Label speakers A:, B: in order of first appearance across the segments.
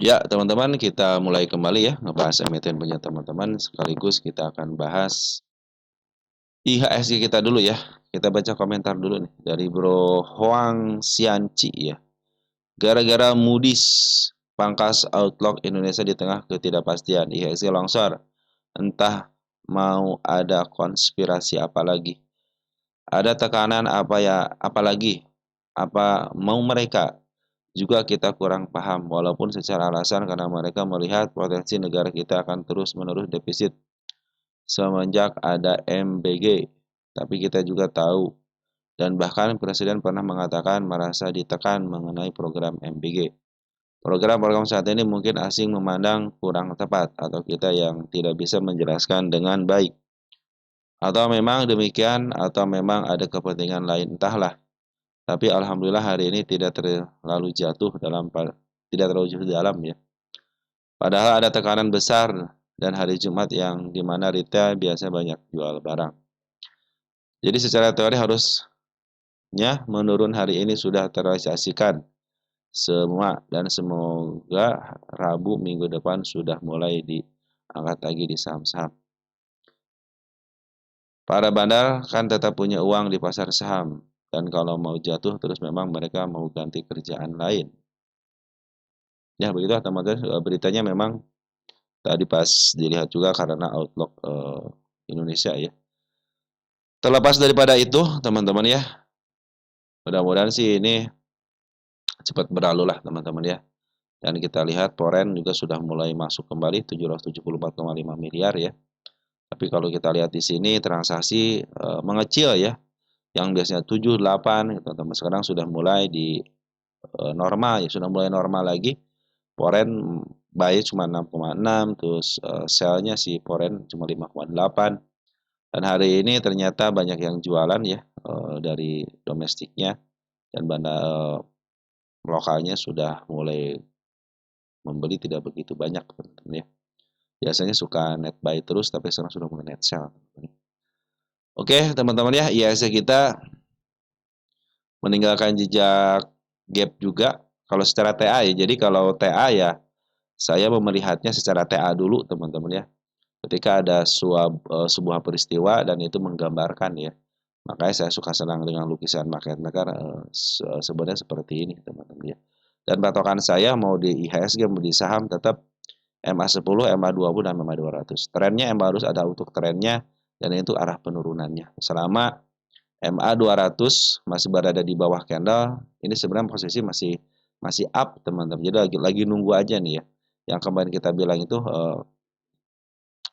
A: Ya, teman-teman, kita mulai kembali ya ngebahas emiten punya teman-teman. Sekaligus kita akan bahas IHSG kita dulu ya. Kita baca komentar dulu nih dari Bro Huang Xianci ya. Gara-gara Moody's pangkas outlook Indonesia di tengah ketidakpastian, IHSG longsor. Entah mau ada konspirasi apa lagi. Ada tekanan apa ya, apalagi apa mau mereka juga kita kurang paham, walaupun secara alasan karena mereka melihat potensi negara kita akan terus-menerus defisit semenjak ada MBG. Tapi kita juga tahu, dan bahkan Presiden pernah mengatakan merasa ditekan mengenai program MBG. Program-program saat ini mungkin asing memandang kurang tepat, atau kita yang tidak bisa menjelaskan dengan baik. Atau memang demikian, atau memang ada kepentingan lain, entahlah. Tapi alhamdulillah hari ini tidak terlalu jatuh dalam ya. Padahal ada tekanan besar dan hari Jumat yang dimana retail biasa banyak jual barang. Jadi secara teori harusnya menurun hari ini sudah terrealisasikan semua, dan semoga Rabu minggu depan sudah mulai diangkat lagi di saham-saham. Para bandar kan tetap punya uang di pasar saham, dan kalau mau jatuh terus memang mereka mau ganti kerjaan lain. Ya begitu teman-teman, beritanya memang tadi pas dilihat juga karena outlook Indonesia ya. Terlepas daripada itu, teman-teman ya, mudah-mudahan sih ini cepat berlalu lah teman-teman ya. Dan kita lihat Foreign juga sudah mulai masuk kembali 774,5 miliar ya. Tapi kalau kita lihat di sini transaksi mengecil ya, yang biasanya 7 8 gitu teman, sekarang sudah mulai di normal ya, sudah mulai normal lagi. Foreign buy cuma 6,6, terus sell-nya si Foreign cuma 5,8. Dan hari ini ternyata banyak yang jualan ya dari domestiknya, dan lokalnya sudah mulai membeli tidak begitu banyak teman-teman ya. Biasanya suka net buy terus, tapi sekarang sudah mulai net sell. Oke teman-teman ya, IHSG kita meninggalkan jejak gap juga kalau secara TA ya. Jadi kalau TA ya saya melihatnya secara TA dulu teman-teman ya. Ketika ada sebuah peristiwa dan itu menggambarkan ya. Makanya saya suka senang dengan lukisan market maker sebenarnya seperti ini teman-teman ya. Dan patokan saya mau di IHSG mau di saham tetap MA10, MA20 dan MA200. Trennya emang harus ada untuk trennya, dan itu arah penurunannya. Selama MA200 masih berada di bawah candle, ini sebenarnya posisi masih masih up teman-teman. Jadi lagi nunggu aja nih ya. Yang kemarin kita bilang itu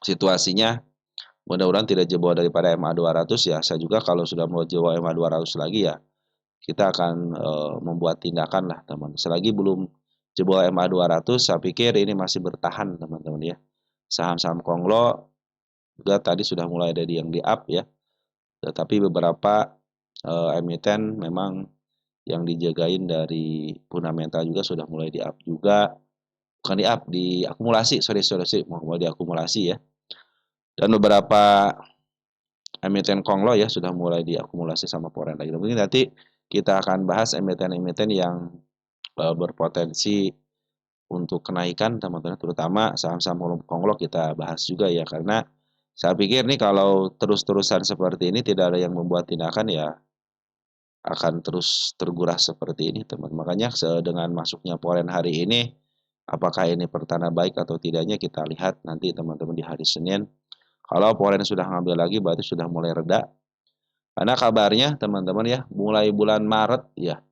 A: situasinya mudah-mudahan tidak jebol daripada MA200 ya. Saya juga kalau sudah mau jebol MA200 lagi ya, kita akan membuat tindakan lah teman. Selagi belum jebol MA200, saya pikir ini masih bertahan teman-teman ya. Saham-saham konglo juga tadi sudah mulai ada yang di up ya. Tetapi beberapa emiten memang yang dijagain dari fundamental juga sudah mulai di up juga. Bukan di up, di akumulasi, sorry, mau di akumulasi ya. Dan beberapa emiten konglo ya sudah mulai diakumulasi sama foreign lagi. Mungkin nanti kita akan bahas emiten-emiten yang berpotensi untuk kenaikan teman-teman, terutama saham-saham konglo kita bahas juga ya, karena saya pikir nih kalau terus-terusan seperti ini tidak ada yang membuat tindakan ya akan terus terguras seperti ini teman. Makanya dengan masuknya foreign hari ini, apakah ini pertanda baik atau tidaknya kita lihat nanti teman-teman di hari Senin. Kalau foreign sudah ngambil lagi berarti sudah mulai reda. Karena kabarnya teman-teman ya, mulai bulan Maret ya,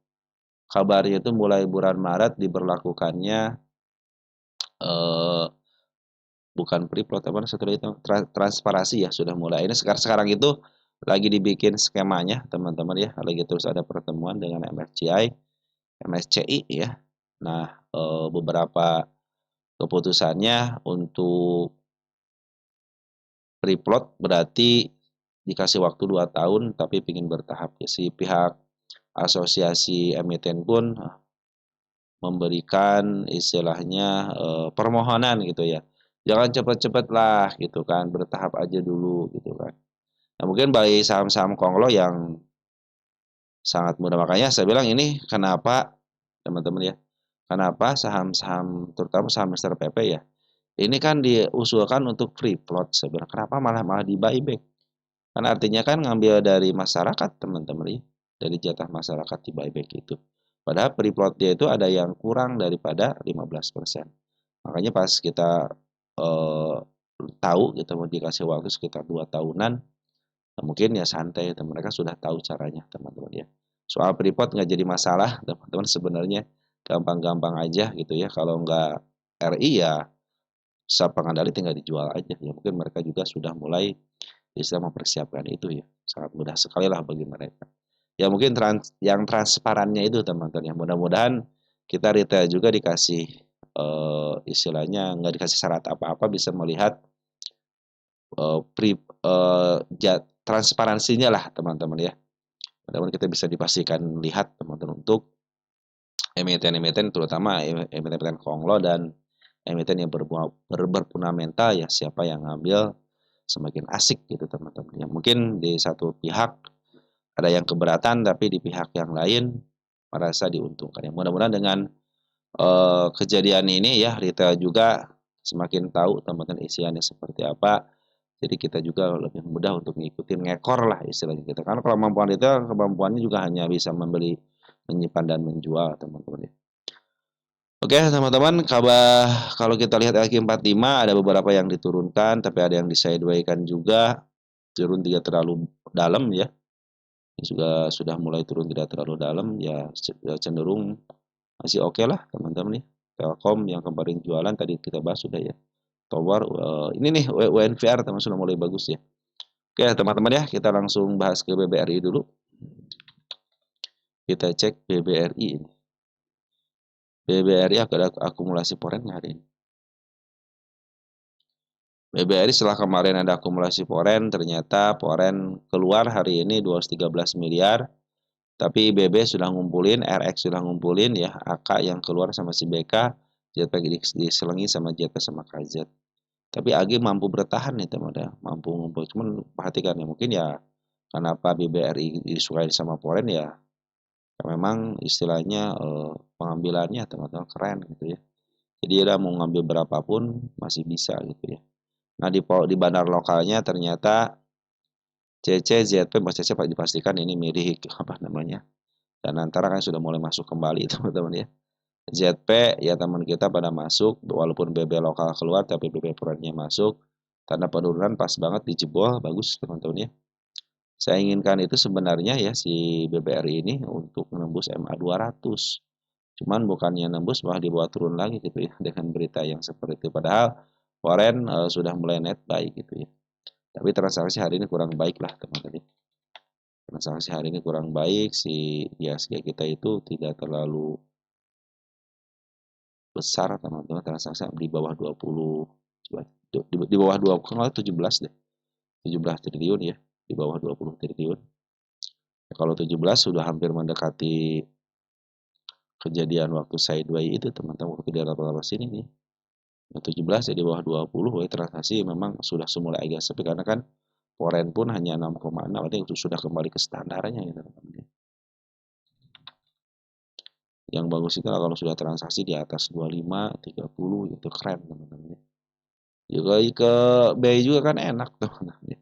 A: kabarnya itu mulai bulan Maret diberlakukannya eh, bukan pre-plot apa setelah itu transparasi ya sudah mulai. Ini sekarang itu lagi dibikin skemanya teman-teman ya, lagi terus ada pertemuan dengan MSCI ya. Nah, beberapa keputusannya untuk pre-plot berarti dikasih waktu 2 tahun tapi ingin bertahap ya. Si pihak asosiasi emiten pun memberikan istilahnya permohonan gitu ya. Jangan cepet-cepet lah gitu kan, bertahap aja dulu gitu kan. Nah, mungkin bagi saham-saham konglo yang sangat mudah, makanya saya bilang ini kenapa teman-teman ya, Kenapa saham-saham terutama saham Mister PP ya, ini kan diusulkan untuk free float sebenarnya, kenapa malah malah di buyback? Kan artinya kan ngambil dari masyarakat teman-teman ya, dari jatah masyarakat di buyback itu. Padahal free float dia itu ada yang kurang daripada 15%. Makanya pas kita eh, tahu kita mau dikasih waktu sekitar 2 tahunan, nah mungkin ya santai, mereka sudah tahu caranya teman-teman ya. Soal free float nggak jadi masalah teman-teman sebenarnya, gampang-gampang aja gitu ya. Kalau nggak RI ya saham pengendali tinggal dijual aja ya. Mungkin mereka juga sudah mulai bisa mempersiapkan itu ya. Sangat mudah sekali lah bagi mereka. Ya mungkin yang transparannya itu teman-teman ya. Mudah-mudahan kita retail juga dikasih istilahnya nggak dikasih syarat apa-apa, bisa melihat eh, pri, transparansinya lah teman-teman ya. Mudah-mudahan kita bisa dipastikan lihat teman-teman untuk emiten-emiten, terutama emiten-emiten konglo dan emiten yang berfundamental ya, siapa yang ngambil semakin asik gitu teman-teman ya. Mungkin di satu pihak ada yang keberatan, tapi di pihak yang lain merasa diuntungkan ya. Mudah-mudahan dengan kejadian ini ya, retail juga semakin tahu teman-teman isiannya seperti apa. Jadi kita juga lebih mudah untuk ngikutin, ngekor lah istilahnya kita. Karena kalau kemampuan retail, kemampuannya juga hanya bisa membeli, menyimpan dan menjual teman-teman ya. Oke teman-teman, kabar kalau kita lihat LQ45 ada beberapa yang diturunkan, tapi ada yang di sideways-kan juga, turun tidak terlalu dalam ya. Ini juga sudah mulai turun tidak terlalu dalam ya, cenderung masih oke lah teman-teman nih. Telkom yang kemarin jualan tadi kita bahas sudah ya. Tower ini nih WNVR teman sudah mulai bagus ya. Oke teman-teman ya, kita langsung bahas ke BBRI dulu. Kita cek BBRI ini. BBRI ada akumulasi foreign hari ini. BBRI setelah kemarin ada akumulasi foreign, ternyata foreign keluar hari ini 213 miliar. Tapi BB sudah ngumpulin, RX sudah ngumpulin ya, AK yang keluar sama si BK, JPEG diselengi sama JP sama KZ. Tapi AG mampu bertahan nih teman-teman, mampu ngumpul. Cuman perhatikan ya, mungkin ya kenapa BBRI disukai sama foreign ya, ya memang istilahnya pengambilannya teman-teman keren gitu ya. Jadi dia mau ngambil berapapun masih bisa gitu ya. Nah di bandar lokalnya ternyata CC, ZP, Mas CC dipastikan ini mirip apa namanya. Dan antara kan sudah mulai masuk kembali teman-teman ya. ZP ya teman kita pada masuk, walaupun BB lokal keluar tapi BB perannya masuk. Tanda penurunan pas banget dijebol, bagus teman-teman ya. Saya inginkan itu sebenarnya ya si BBRI ini untuk menembus MA 200. Cuman bukannya nembus malah dibawa turun lagi gitu ya dengan berita yang seperti itu. Padahal foreign sudah mulai net buy gitu ya. Tapi transaksi hari ini kurang baik lah teman-teman. Transaksi hari ini kurang baik, si IHSG kita itu tidak terlalu besar teman-teman, transaksi di bawah 20, di bawah 20, kalau 17 deh, 17 triliun ya, di bawah 20 triliun. Kalau 17 sudah hampir mendekati kejadian waktu sideways itu teman-teman, waktu di atas sini nih. 17 ya di bawah 20, transaksi memang sudah mulai agak sepi karena kan foreign pun hanya 6,6, artinya sudah kembali ke standarnya ya teman-teman. Yang bagus itu kalau sudah transaksi di atas 25, 30 itu keren teman-teman. Juga ke BI juga kan enak teman-teman.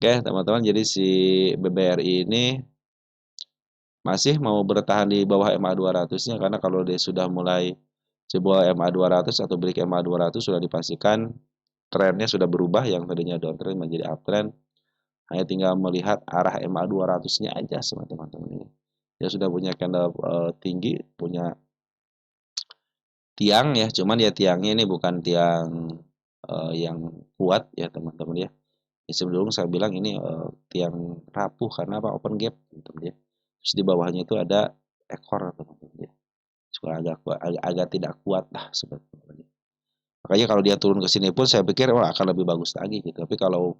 A: Oke teman-teman, jadi si BBRI ini masih mau bertahan di bawah MA 200-nya karena kalau dia sudah mulai jebol MA 200 atau break MA 200 sudah dipastikan trennya sudah berubah, yang tadinya downtrend menjadi uptrend. Hanya tinggal melihat arah MA 200-nya aja teman-teman ini. Dia sudah punya candle tinggi, punya tiang ya, cuman ya tiangnya ini bukan tiang yang kuat ya teman-teman ya. Sebelum saya bilang ini tiang rapuh karena apa, open gap teman-teman ya. Terus di bawahnya itu ada ekor teman-teman ya. Suka agak tidak kuat lah sebetulnya. Makanya kalau dia turun ke sini pun saya pikir wah akan lebih bagus lagi gitu. Tapi kalau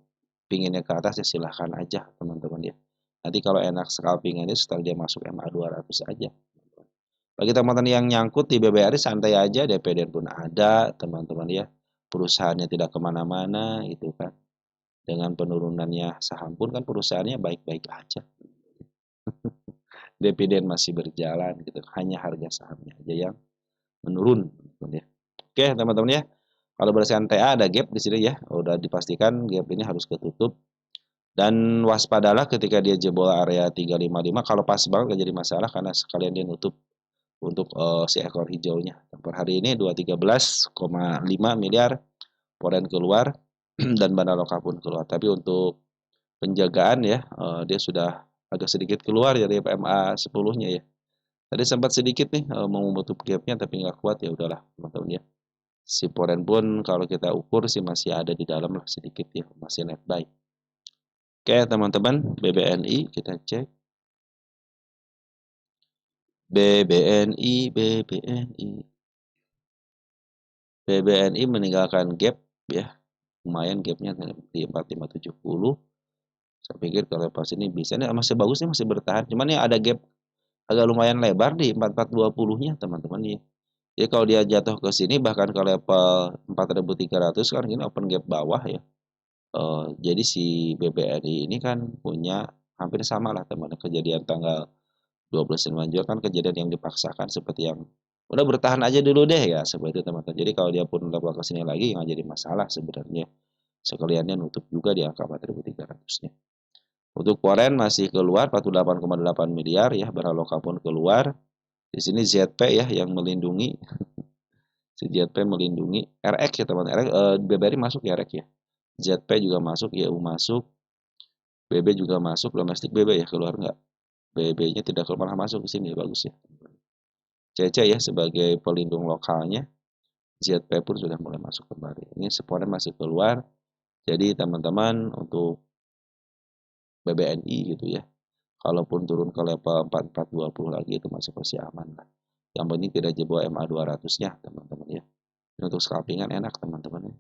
A: pinginnya ke atas ya silahkan aja teman-teman ya. Nanti kalau enak scalpingannya setelah dia masuk MA 200 aja. Bagi teman-teman yang nyangkut di BBRI santai aja, DPD pun ada teman-teman ya. Perusahaannya tidak kemana-mana itu kan. Dengan penurunannya saham pun kan perusahaannya baik-baik aja. Dividen masih berjalan gitu. Hanya harga sahamnya aja yang menurun ya. Oke, teman-teman ya. Kalau berdasarkan TA ada gap di sini ya. Udah dipastikan gap ini harus ketutup. Dan waspadalah ketika dia jebol area 355 kalau pas banget gak jadi masalah karena sekalian dia nutup untuk si ekor hijaunya. Per hari ini 213,5 miliar poren keluar dan Banda Loka pun keluar. Tapi untuk penjagaan ya dia sudah agak sedikit keluar dari PMA 10-nya ya. Tadi sempat sedikit nih mau menutup gapnya tapi nggak kuat ya udahlah teman-teman ya. Si poren pun kalau kita ukur sih masih ada di dalam lah sedikit ya, masih net buy. Oke teman-teman, BBNI kita cek. BBNI, BBNI. BBNI meninggalkan gap ya. Lumayan gapnya di 4570. Saya pikir kalau pas ini bisa ini masih bagus nih, masih bertahan. Cuman ya ada gap agak lumayan lebar di 4420-nya teman-teman ya. Jadi kalau dia jatuh ke sini bahkan ke level 4300 kan ini open gap bawah ya. Jadi si BBRI ini kan punya hampir sama lah teman kejadian tanggal 29 Juli kan kejadian yang dipaksakan seperti yang udah bertahan aja dulu deh ya seperti itu teman-teman. Jadi kalau dia pun level ke sini lagi nggak jadi masalah sebenarnya. Sekaliannya nutup juga di angka 4300-nya. Untuk foreign masih keluar 48,8 miliar ya, Baraloka pun keluar. Di sini ZP ya yang melindungi. Si ZP melindungi RX ya teman. RX BBRI masuk ya RX ya. ZP juga masuk, YU masuk, BB juga masuk, domestik BB ya keluar nggak? BB-nya tidak keluar masuk ke sini bagus ya. CC ya sebagai pelindung lokalnya, ZP pun sudah mulai masuk kembali. Ini sepornya masih keluar. Jadi teman-teman untuk BBNI gitu ya. Kalaupun turun ke level 4420 lagi itu masih aman lah. Yang penting tidak jebol MA 200-nya teman-teman ya. Ini untuk scalpingan enak teman-teman ya.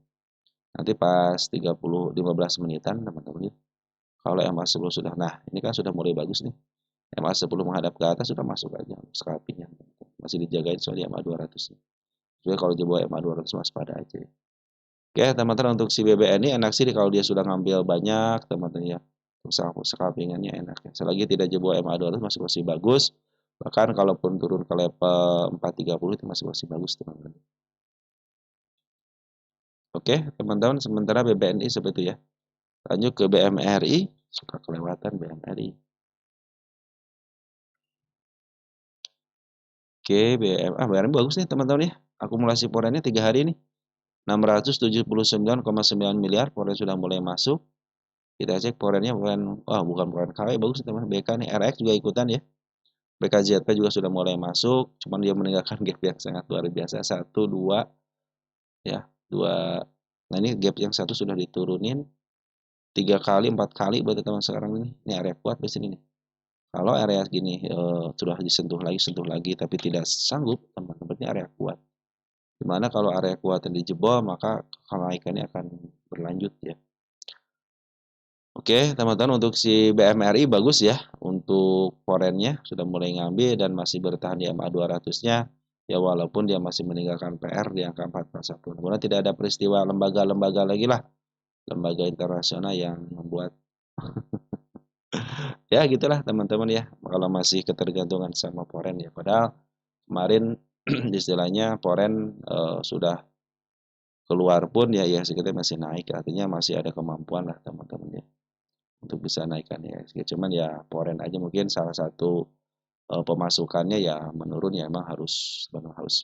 A: Nanti pas 15 menitan teman-teman ya. Kalau MA 10 sudah, nah ini kan sudah mulai bagus nih. MA 10 menghadap ke atas sudah masuk aja scalpingnya. Masih dijagain soalnya MA 200 nya. Jadi kalau jebol MA 200 waspada aja. Oke teman-teman untuk si BBN ini enak sih kalau dia sudah ngambil banyak teman-teman ya. Untuk scalpingannya enak ya. Selagi tidak jebol MA 200 masih bagus. Bahkan kalaupun turun ke level 430 itu masih bagus teman-teman. Oke teman-teman sementara BBNI seperti itu ya. Lanjut ke BMRI, suka kelewatan BMRI. Oke, BMRI bagus nih teman-teman ya. Akumulasi porennya 3 hari nih. 679,9 miliar poren sudah mulai masuk. Kita cek porennya bukan poren KW bagus teman. BK nih RX juga ikutan ya. BKZP juga sudah mulai masuk, cuman dia meninggalkan gap yang sangat luar biasa 1 2 ya, 2. Nah, ini gap yang satu sudah diturunin 3 kali, 4 kali buat teman sekarang ini. Ini area kuat di sini nih. Kalau area gini sudah disentuh lagi tapi tidak sanggup, teman-teman ini area kuat. Dimana kalau area kuat yang dijebol maka kenaikannya akan berlanjut ya. Oke, teman-teman untuk si BMRI bagus ya. Untuk forennya sudah mulai ngambil dan masih bertahan di MA 200-nya. Ya walaupun dia masih meninggalkan PR di angka 441. Kemudian tidak ada peristiwa lembaga-lembaga lagi lah. Lembaga internasional yang membuat ya gitulah teman-teman ya. Kalau masih ketergantungan sama foren ya. Padahal kemarin istilahnya foren sudah keluar pun ya sekitar masih naik. Artinya masih ada kemampuan lah teman-teman ya. Untuk bisa naikkan IHSG. Cuman ya foreign aja mungkin salah satu pemasukannya ya menurun ya emang harus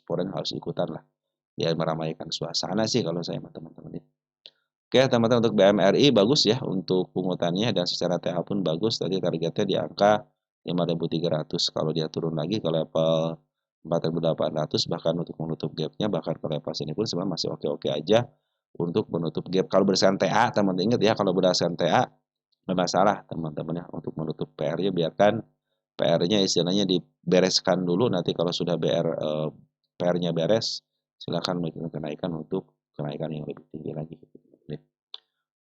A: foreign harus ikutan lah. Ya meramaikan suasana sih kalau saya sama teman-teman. Oke teman-teman untuk BMRI bagus ya untuk pungutannya dan secara TA pun bagus. Tadi targetnya di angka 5.300. Kalau dia turun lagi ke level 4.800 bahkan untuk menutup gapnya bahkan ke level sini pun sebenarnya masih oke-oke aja untuk menutup gap. Kalau berdasarkan TA teman-teman ingat ya kalau berdasarkan TA nggak masalah teman-teman ya untuk menutup PR-nya biarkan PR-nya istilahnya dibereskan dulu nanti kalau sudah PR-nya beres silakan melakukan kenaikan untuk kenaikan yang lebih tinggi lagi.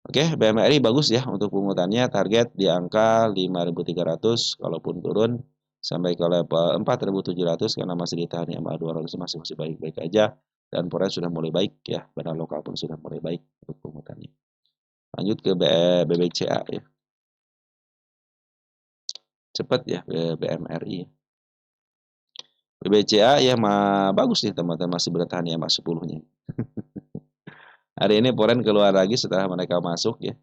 A: Oke, BMRI bagus ya untuk pungutannya target di angka 5.300 kalaupun turun sampai ke level 4.700 karena masih ditahan yang 200 masih baik-baik aja dan forex sudah mulai baik ya, barang lokal pun sudah mulai baik untuk pungutannya. Lanjut ke BBCA ya. Cepat ya BMRI. BBCA ya bagus nih teman-teman, masih bertahan ya 10-nya. Hari ini Poren keluar lagi setelah mereka masuk ya.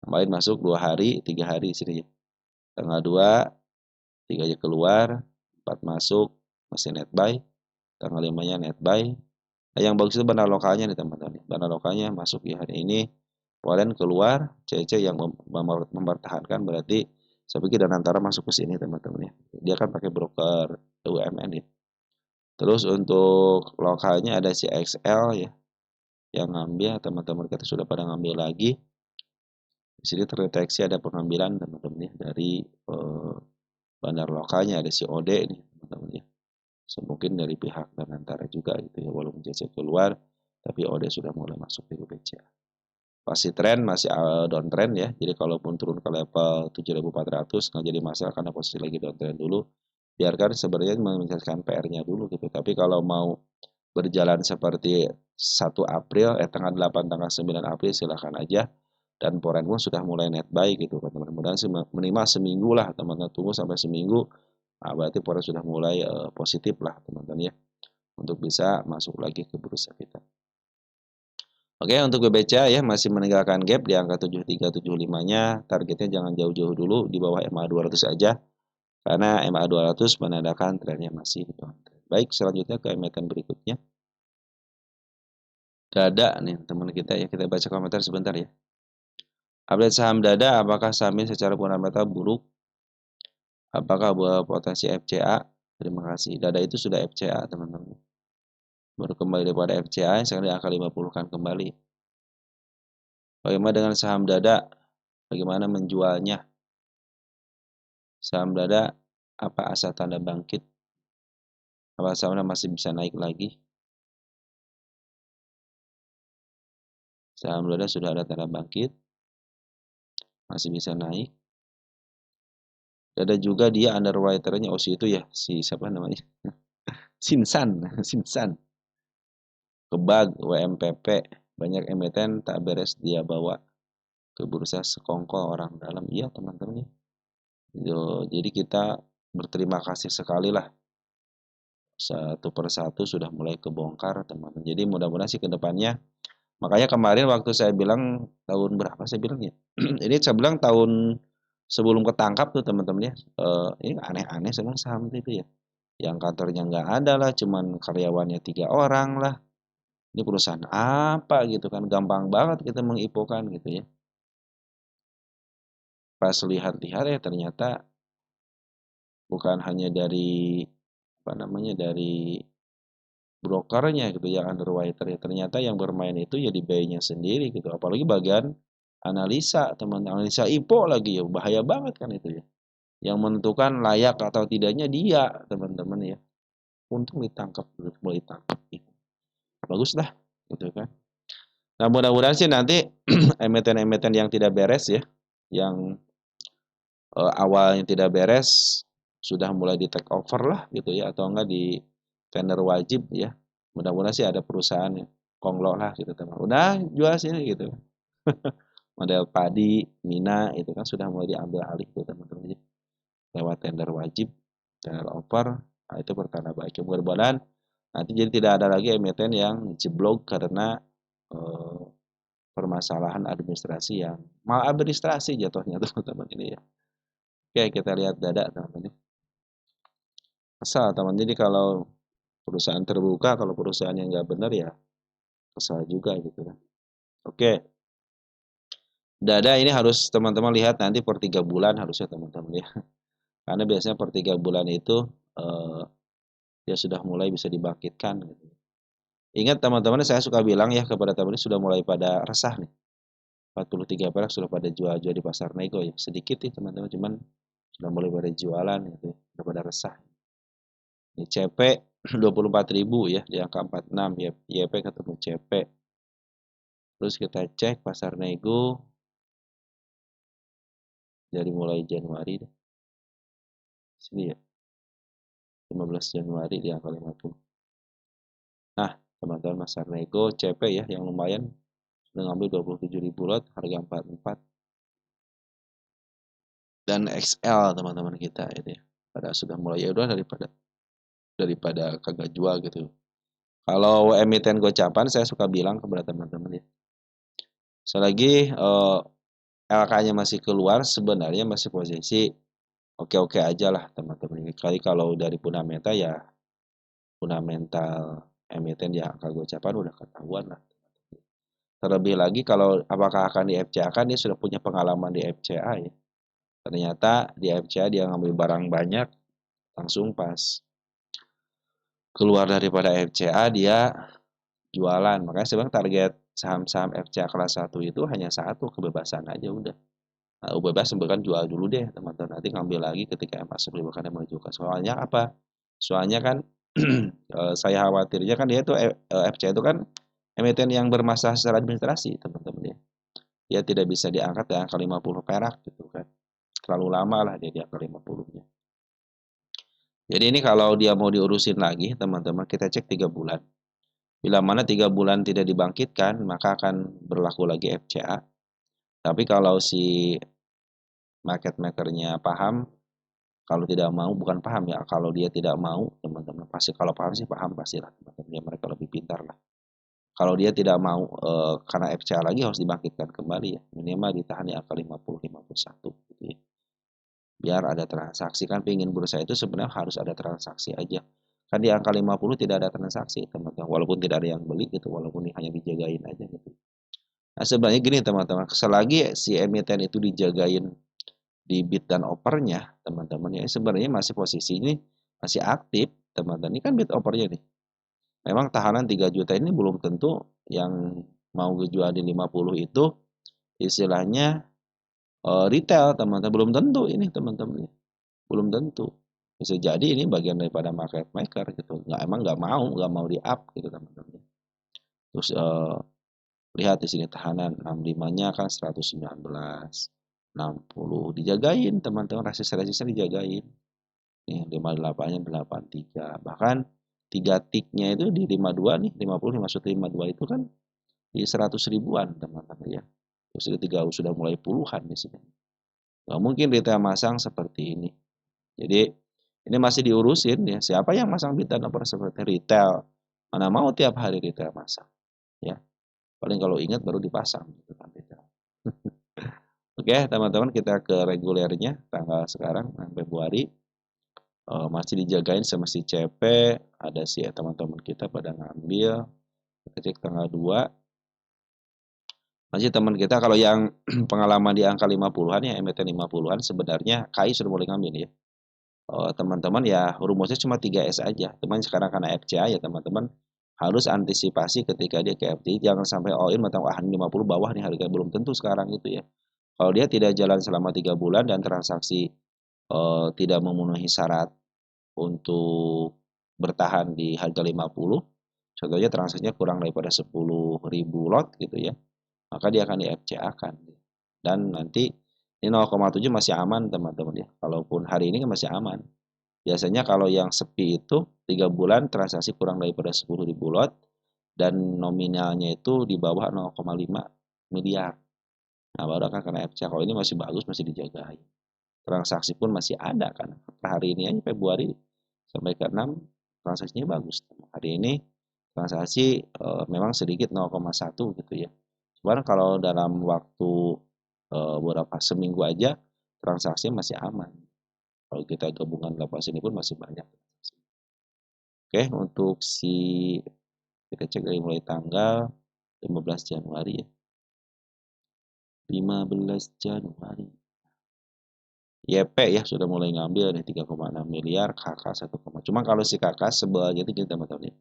A: Kemarin masuk 2 hari, 3 hari di sini ya. Tanggal 2, 3 nya keluar, 4 masuk, masih net buy. Tanggal 5-nya net buy. Nah, yang bagus itu bandar lokalnya nih teman-teman. Bandar lokalnya masuk ya hari ini. Poren keluar, CC yang mempertahankan berarti saya pikir dan antara masuk ke sini teman-teman ya. Dia kan pakai broker BUMN ya. Terus untuk lokalnya ada si XL ya yang ngambil, teman-teman kita sudah pada ngambil lagi. Di sini terdeteksi ada pengambilan teman-teman ya dari bandar lokalnya, ada si OD nih teman-teman ya. Mungkin dari pihak dan antara juga gitu ya, walaupun CC keluar tapi OD sudah mulai masuk di BBCA. Masih tren, masih downtrend ya. Jadi kalaupun turun ke level 7.400 nggak jadi masalah karena posisi lagi downtrend dulu. Biarkan sebenarnya menyelesaikan PR-nya dulu gitu. Tapi kalau mau berjalan seperti 1 April, tanggal 8, tanggal 9 April silahkan aja. Dan Poren pun sudah mulai net buy gitu teman-teman. Mudah-mudahan minimal seminggu lah teman-teman, tunggu sampai seminggu. Nah, berarti Poren sudah mulai positif lah teman-teman ya. Untuk bisa masuk lagi ke bursa kita. Oke, untuk BBCA ya masih meninggalkan gap di angka 7375-nya. Targetnya jangan jauh-jauh dulu, di bawah MA 200 aja. Karena MA 200 menandakan trennya masih downtrend. Baik, selanjutnya ke emiten berikutnya. Dada nih teman kita ya, kita baca komentar sebentar ya. Update saham Dada, apakah saham ini secara fundamental buruk? Apakah berpotensi FCA? Terima kasih. Dada itu sudah FCA teman-teman. Baru kembali daripada FCA, sekarang di angka 50 kan kembali. Bagaimana dengan saham Dada? Bagaimana menjualnya? Saham Dada, apa asa tanda bangkit? Apa sahamnya masih bisa naik lagi? Saham Dada sudah ada tanda bangkit, masih bisa naik. Ada juga dia underwriternya OSI itu ya, si siapa namanya? Sinsan, Sinsan. Kebag, WMPP, banyak emiten tak beres dia bawa ke bursa sekongkol orang dalam. Iya teman-teman ya. Jadi kita berterima kasih sekali lah. Satu persatu sudah mulai kebongkar teman-teman. Jadi mudah-mudahan sih ke depannya. Makanya kemarin waktu saya bilang tahun berapa saya bilang ya. Ini saya bilang tahun sebelum ketangkap tuh teman-teman ya. Ini aneh-aneh memang saham itu ya. Yang kantornya nggak ada lah, cuman karyawannya 3 orang lah. Ini perusahaan apa gitu kan, gampang banget kita mengipokan gitu ya. Pas lihat-lihat ya ternyata bukan hanya dari apa namanya dari brokernya gitu ya, underwriter ya, ternyata yang bermain itu ya di BI-nya sendiri gitu. Apalagi bagian analisa, teman analisa IPO lagi ya, bahaya banget kan itu ya. Yang menentukan layak atau tidaknya dia, teman-teman ya. Untung ditangkap, mulai ditangkap gitu. Bagus dah gitu kan. Nah, mudah-mudahan sih nanti emiten-emiten yang tidak beres ya, yang awalnya tidak beres sudah mulai di take over lah gitu ya, atau enggak di tender wajib ya. Mudah-mudahan sih ada perusahaan yang konglo lah gitu teman. Udah jual sini gitu. Model padi, mina itu kan sudah mulai diambil alih tuh teman-teman lewat tender wajib, tender offer. Nah, itu pertanda baik. Mudah-mudahan nanti jadi tidak ada lagi emiten yang jeblok karena eh, permasalahan administrasi yang maladministrasi jatuhnya teman-teman ini ya. Oke, kita lihat Dada teman-teman. Kesal teman. Jadi kalau perusahaan terbuka, kalau perusahaan yang nggak benar ya kesal juga gitu kan. Oke, Dada ini harus teman-teman lihat nanti per 3 bulan harusnya teman-teman ya. Karena biasanya per 3 bulan itu eh, dia sudah mulai bisa dibangkitkan. Gitu. Ingat teman-teman, saya suka bilang ya kepada teman-teman sudah mulai pada resah nih. 43 perak sudah pada jual-jual di pasar nego ya. Sedikit nih teman-teman, cuman sudah mulai pada jualan gitu, sudah pada resah. Ini CP 24.000 ya, di angka 46 ya, YP ketemu CP. Terus kita cek pasar nego dari mulai Januari deh. Sini ya. 15 Januari di angka 50. Nah, teman-teman pasar nego CP ya yang lumayan sudah ngambil 27.000 lot, harga 44. Dan XL teman-teman kita itu ya. Pada sudah mulai ya udah daripada daripada kagak jual gitu. Kalau emiten gocapan saya suka bilang kepada teman-teman ya, selagi LK-nya masih keluar sebenarnya masih posisi oke-oke aja lah teman-teman. Kali kalau dari fundamental ya fundamental emiten di angka gocapan udah ketahuan lah. Terlebih lagi kalau apakah akan di FCA kan dia sudah punya pengalaman di FCA ya. Ternyata di FCA dia ngambil barang banyak langsung pas keluar daripada FCA dia jualan. Makanya sebenarnya target saham-saham FCA kelas 1 itu hanya satu, kebebasan aja udah. Nah, bebas kan jual dulu deh teman-teman. Nanti ngambil lagi ketika masuk bahkan yang menunjukkan. Soalnya apa? Soalnya kan saya khawatirnya kan dia itu FCA itu kan emiten yang bermasalah secara administrasi teman-teman ya. Dia tidak bisa diangkat di angka 50 perak gitu kan. Terlalu lama lah dia di angka 50-nya. Jadi ini kalau dia mau diurusin lagi teman-teman kita cek 3 bulan. Bila mana 3 bulan tidak dibangkitkan maka akan berlaku lagi FCA. Tapi kalau si market makernya paham, kalau tidak mau bukan paham ya, kalau dia tidak mau teman-teman pasti kalau paham sih paham pastilah teman-teman ya, mereka lebih pintar lah. Kalau dia tidak mau karena FCA lagi harus dibangkitkan kembali ya, minimal ditahan di angka 50 51 gitu ya. Biar ada transaksi kan pingin bursa itu sebenarnya harus ada transaksi aja. Kan di angka 50 tidak ada transaksi teman-teman, walaupun tidak ada yang beli gitu, walaupun hanya dijagain aja gitu. Nah sebenarnya gini teman-teman, selagi si emiten itu dijagain di bid dan opernya teman-teman ya sebenarnya masih posisi ini masih aktif teman-teman. Ini kan bid opernya nih. Memang tahanan 3 juta ini belum tentu yang mau jual di 50 itu istilahnya retail teman-teman. Belum tentu ini teman-teman. Belum tentu. Bisa jadi ini bagian daripada market maker gitu. Nggak mau di up gitu teman-teman. Terus lihat di sini tahanan 65-nya kan 119, 60 dijagain teman-teman, resisten dijagain. Nih 58-nya 83. Bahkan 3 tiknya itu di 52 nih, 50 maksud 52 itu kan di 100 ribuan teman-teman ya. Terus ketiga sudah mulai puluhan di sini. Nggak mungkin retail masang seperti ini. Jadi ini masih diurusin ya. Siapa yang masang bid dan opor seperti retail? Mana mau tiap hari retail masang ya. Paling kalau ingat baru dipasang gitu kan retail. Oke, teman-teman kita ke regulernya tanggal sekarang Februari. Masih dijagain sama si CP, ada si teman-teman kita pada ngambil. Kita cek tanggal 2. Masih teman kita kalau yang pengalaman di angka 50-an ya emiten 50-an sebenarnya KI sudah mulai ngambil ya. Teman-teman ya rumusnya cuma 3S aja. Teman sekarang karena FCA ya teman-teman harus antisipasi ketika dia ke FTI jangan sampai all in matang 50 bawah nih harga belum tentu sekarang gitu ya. Kalau dia tidak jalan selama 3 bulan dan transaksi tidak memenuhi syarat untuk bertahan di harga 50, contohnya transaksinya kurang daripada 10.000 lot gitu ya, maka dia akan di FCA-kan. Dan nanti ini 0,7 masih aman teman-teman ya, kalaupun hari ini kan masih aman. Biasanya kalau yang sepi itu 3 bulan transaksi kurang daripada 10.000 lot dan nominalnya itu di bawah 0,5 miliar. Nah baru akan kena FCA, kalau ini masih bagus, masih dijaga. Transaksi pun masih ada kan, per hari ini aja Februari sampai ke 6 transaksinya bagus. Hari ini transaksi memang sedikit 0,1 gitu ya. Cuman kalau dalam waktu beberapa seminggu aja transaksi masih aman. Kalau kita gabungan lepas ini pun masih banyak. Oke, untuk si kita cek dari mulai tanggal 15 Januari ya. 15 Januari. YP ya sudah mulai ngambil nih 3,6 miliar, KK 1, cuma kalau si KK sebelnya itu gini teman-teman ya.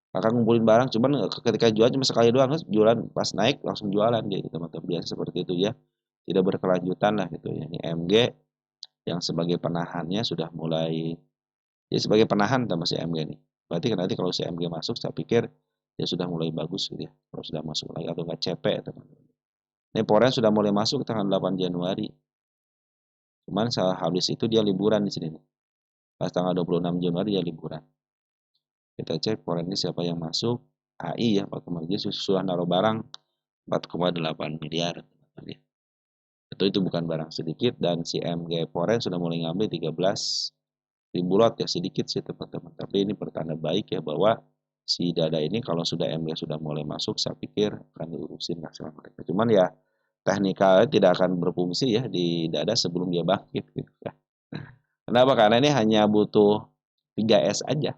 A: Kakak ngumpulin barang cuman ketika jual cuma sekali doang jualan pas naik langsung jualan gitu teman-teman biasa seperti itu ya. Tidak berkelanjutan lah gitu ya. Ini MG yang sebagai penahannya sudah mulai ya sebagai penahan sama si MG nih. Berarti kan nanti kalau si MG masuk saya pikir dia sudah mulai bagus gitu ya. Kalau sudah masuk lagi atau enggak CP teman-teman. Ini Poren sudah mulai masuk tanggal 8 Januari. Cuman habis itu dia liburan di sini nih. Pas tanggal 26 Januari dia liburan. Kita cek Poren ini siapa yang masuk. AI ya 4,7 sudah naruh barang 4,8 miliar. Itu bukan barang sedikit dan si MG Foreign sudah mulai ngambil 13 ribu lot ya, sedikit sih teman-teman. Tapi ini pertanda baik ya bahwa si dada ini kalau sudah MG sudah mulai masuk, saya pikir akan diurusin lah sama mereka. Cuman ya teknikalnya tidak akan berfungsi ya di dada sebelum dia bangkit gitu ya. Kenapa? Karena ini hanya butuh 3S aja.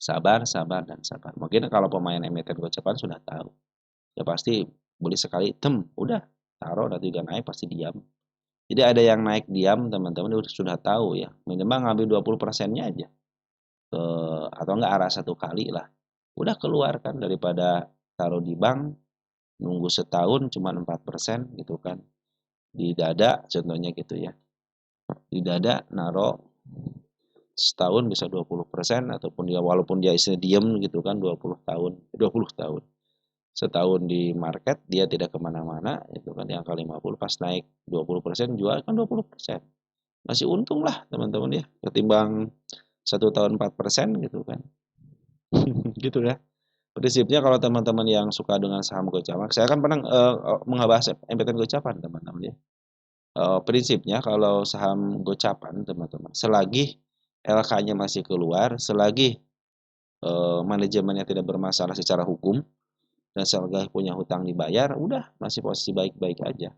A: Sabar, sabar, dan sabar. Mungkin kalau pemain emiten gocapan sudah tahu. Ya pasti beli sekali, udah taruh nanti udah naik pasti diam. Jadi ada yang naik diam teman-teman sudah tahu ya. Minimal ngambil 20%-nya aja. Atau enggak arah satu kali lah. Udah keluarkan daripada taruh di bank, nunggu setahun cuma 4% gitu kan. Di dada contohnya gitu ya. Di dada naruh setahun bisa 20% ataupun dia walaupun dia istilah diem gitu kan 20 tahun setahun di market dia tidak kemana-mana itu kan yang angka 50 pas naik 20% jual kan 20% masih untung lah teman-teman ya ketimbang 1 tahun 4% gitu kan. Gitu ya prinsipnya kalau teman-teman yang suka dengan saham gocapan saya kan pernah mengebahas emiten gocapan teman-teman ya. Prinsipnya kalau saham gocapan teman-teman selagi LK-nya masih keluar selagi manajemennya tidak bermasalah secara hukum dan selagi punya hutang dibayar udah masih posisi baik-baik aja.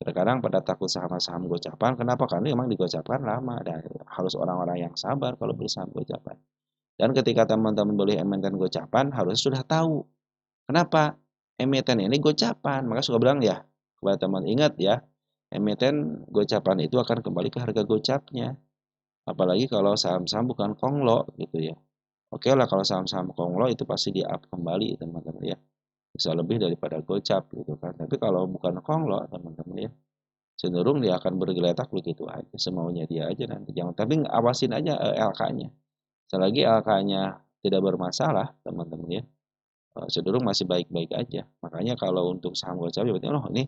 A: Terkadang pada takut saham-saham gocapan kenapa? Karena memang digocapkan lama dan harus orang-orang yang sabar kalau beli saham gocapan. Dan ketika teman-teman beli emiten gocapan harus sudah tahu kenapa emiten ini gocapan. Maka suka bilang ya kepada teman ingat ya emiten gocapan itu akan kembali ke harga gocapnya. Apalagi kalau saham-saham bukan konglo gitu ya. Oke lah kalau saham-saham konglo itu pasti di up kembali teman-teman ya. Bisa lebih daripada gocap gitu kan. Tapi kalau bukan konglo teman-teman ya, cenderung dia akan bergeletak begitu aja semaunya dia aja nanti. Jangan tapi awasin aja LK-nya. Selagi LK-nya tidak bermasalah teman-teman ya, cenderung masih baik-baik aja. Makanya kalau untuk saham gocap ya berarti oh ini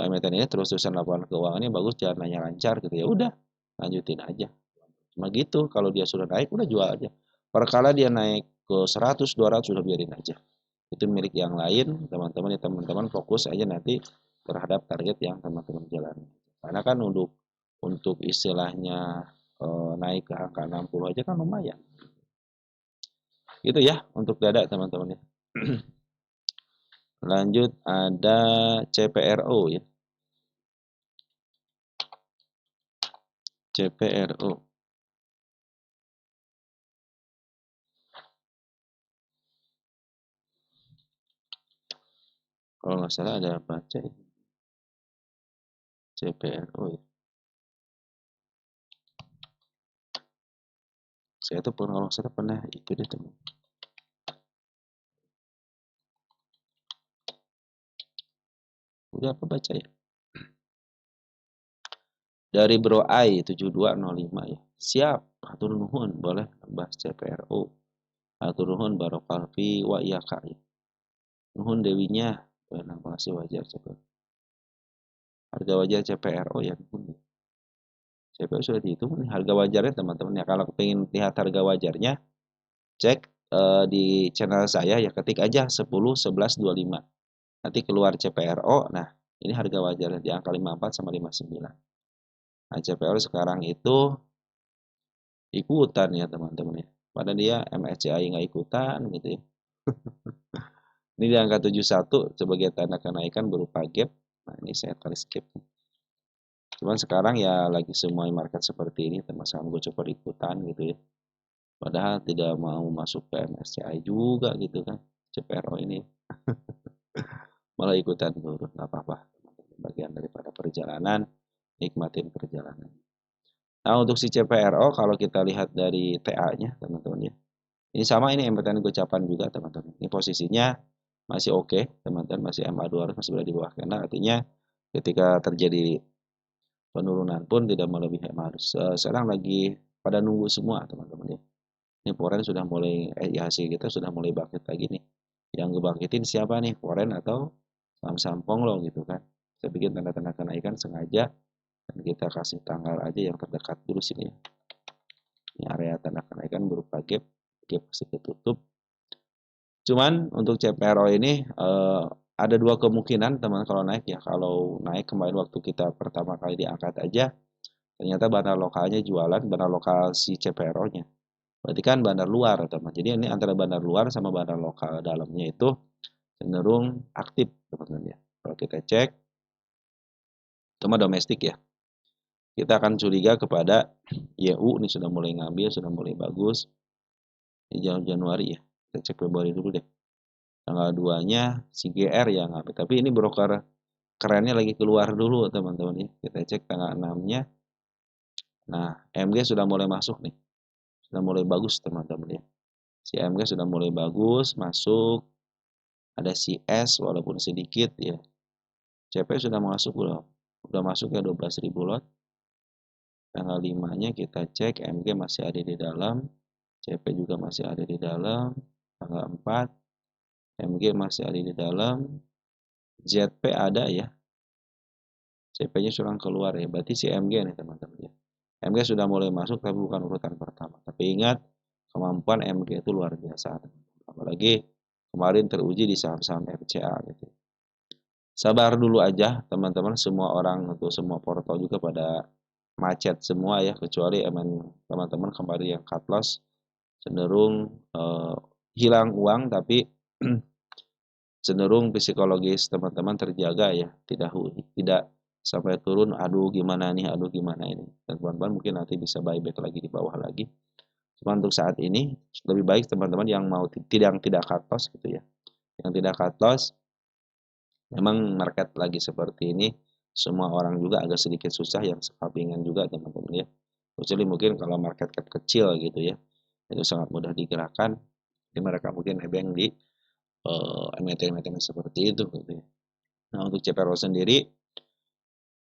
A: emiten ini terus-terusan laporan keuangannya bagus, jalannya lancar gitu ya. Udah, lanjutin aja. Cuma gitu, kalau dia sudah naik udah jual aja. Perkala dia naik ke 100, 200 sudah biarin aja. Itu milik yang lain, teman-teman ya teman-teman fokus aja nanti terhadap target yang teman-teman jalani. Karena kan untuk istilahnya naik ke angka 60 aja kan lumayan. Gitu ya untuk dada teman-teman ya. Lanjut ada CPRO ya. CPRO. Kalau nggak salah ada baca ya. CPRO ya. Saya tuh kalau nggak salah pernah itu deh teman. Udah apa baca ya? Dari Bro Ai 7205 ya. Siap, hatur nuhun, boleh bahas CPRO. Hatur nuhun barokah fi wa iyaka ya. Nuhun dewinya, nah masih wajar CPRO. Harga wajar CPRO ya nuhun. CPRO sudah dihitung nih harga wajarnya teman-teman ya. Kalau pengen lihat harga wajarnya, cek di channel saya ya ketik aja 10 11 25. Nanti keluar CPRO. Nah, ini harga wajarnya di angka 54 sama 59. Nah, CPRO sekarang itu ikutan ya teman-teman ya. Padahal dia MSCI nggak ikutan gitu ya. Ini di angka 71 sebagai tanda kenaikan berupa gap. Nah ini saya kali skip. Cuman sekarang ya lagi semua market seperti ini termasuk gue coba ikutan gitu ya. Padahal tidak mau masuk ke MSCI juga gitu kan. CPRO ini malah ikutan turun. Nggak apa-apa. Bagian daripada perjalanan. Nikmatin perjalanan. Nah untuk si CPRO kalau kita lihat dari TA-nya teman-teman ya. Ini sama ini emiten gocapan juga teman-teman. Ini posisinya masih oke teman-teman, masih MA200 masih berada di bawah karena artinya ketika terjadi penurunan pun tidak melebihi MA200. Sekarang lagi pada nunggu semua teman-teman ya. Ini foreign sudah mulai IHSG kita sudah mulai bangkit lagi nih. Yang ngebangkitin siapa nih? Foreign atau saham-saham Konglo gitu kan. Saya bikin tanda-tanda kenaikan sengaja dan kita kasih tanggal aja yang terdekat dulu sini ya. Ini area tanda kenaikan berupa gap masih ketutup. Cuman untuk CPRO ini ada dua kemungkinan teman kalau naik ya. Kalau naik kemarin waktu kita pertama kali diangkat aja Ternyata bandar lokalnya jualan, bandar lokal si CPRO-nya. Berarti kan bandar luar, teman. Jadi ini antara bandar luar sama bandar lokal dalamnya itu cenderung aktif, teman-teman ya. Kalau kita cek, cuma domestik ya. Kita akan curiga kepada YU ini sudah mulai ngambil, sudah mulai bagus. Di Januari ya. Kita cek Februari dulu deh. Tanggal 2-nya si GR yang ngambil. Tapi ini broker kerennya lagi keluar dulu, teman-teman ya. Kita cek tanggal 6-nya. Nah, MG sudah mulai masuk nih. Sudah mulai bagus, teman-teman ya. Si MG sudah mulai bagus, masuk. Ada si S walaupun sedikit ya. CP sudah masuk belum? Udah masuk ya 12.000 lot. Tanggal 5-nya kita cek MG masih ada di dalam, CP juga masih ada di dalam. Tanggal 4 MG masih ada di dalam, ZP ada ya. CP-nya sudah keluar ya. Berarti si MG nih teman-teman ya. MG sudah mulai masuk tapi bukan urutan pertama. Tapi ingat kemampuan MG itu luar biasa. Apalagi kemarin teruji di saham-saham FCA gitu. Sabar dulu aja teman-teman, semua orang untuk semua portal juga pada macet semua ya, kecuali teman-teman kemarin yang cut loss cenderung hilang uang, tapi cenderung psikologis teman-teman terjaga ya, tidak sampai turun aduh gimana nih, aduh gimana ini. Dan teman-teman mungkin nanti bisa buyback lagi di bawah lagi. Cuma untuk saat ini lebih baik teman-teman yang mau tidak cut loss gitu ya. Yang tidak cut loss, memang market lagi seperti ini, semua orang juga agak sedikit susah yang scalpingan juga teman-teman ya. Kecuali mungkin kalau market cap kecil gitu ya, itu sangat mudah digerakkan. Jadi mereka mungkin nebeng di emiten-emiten seperti itu gitu ya. Nah untuk CPRO sendiri,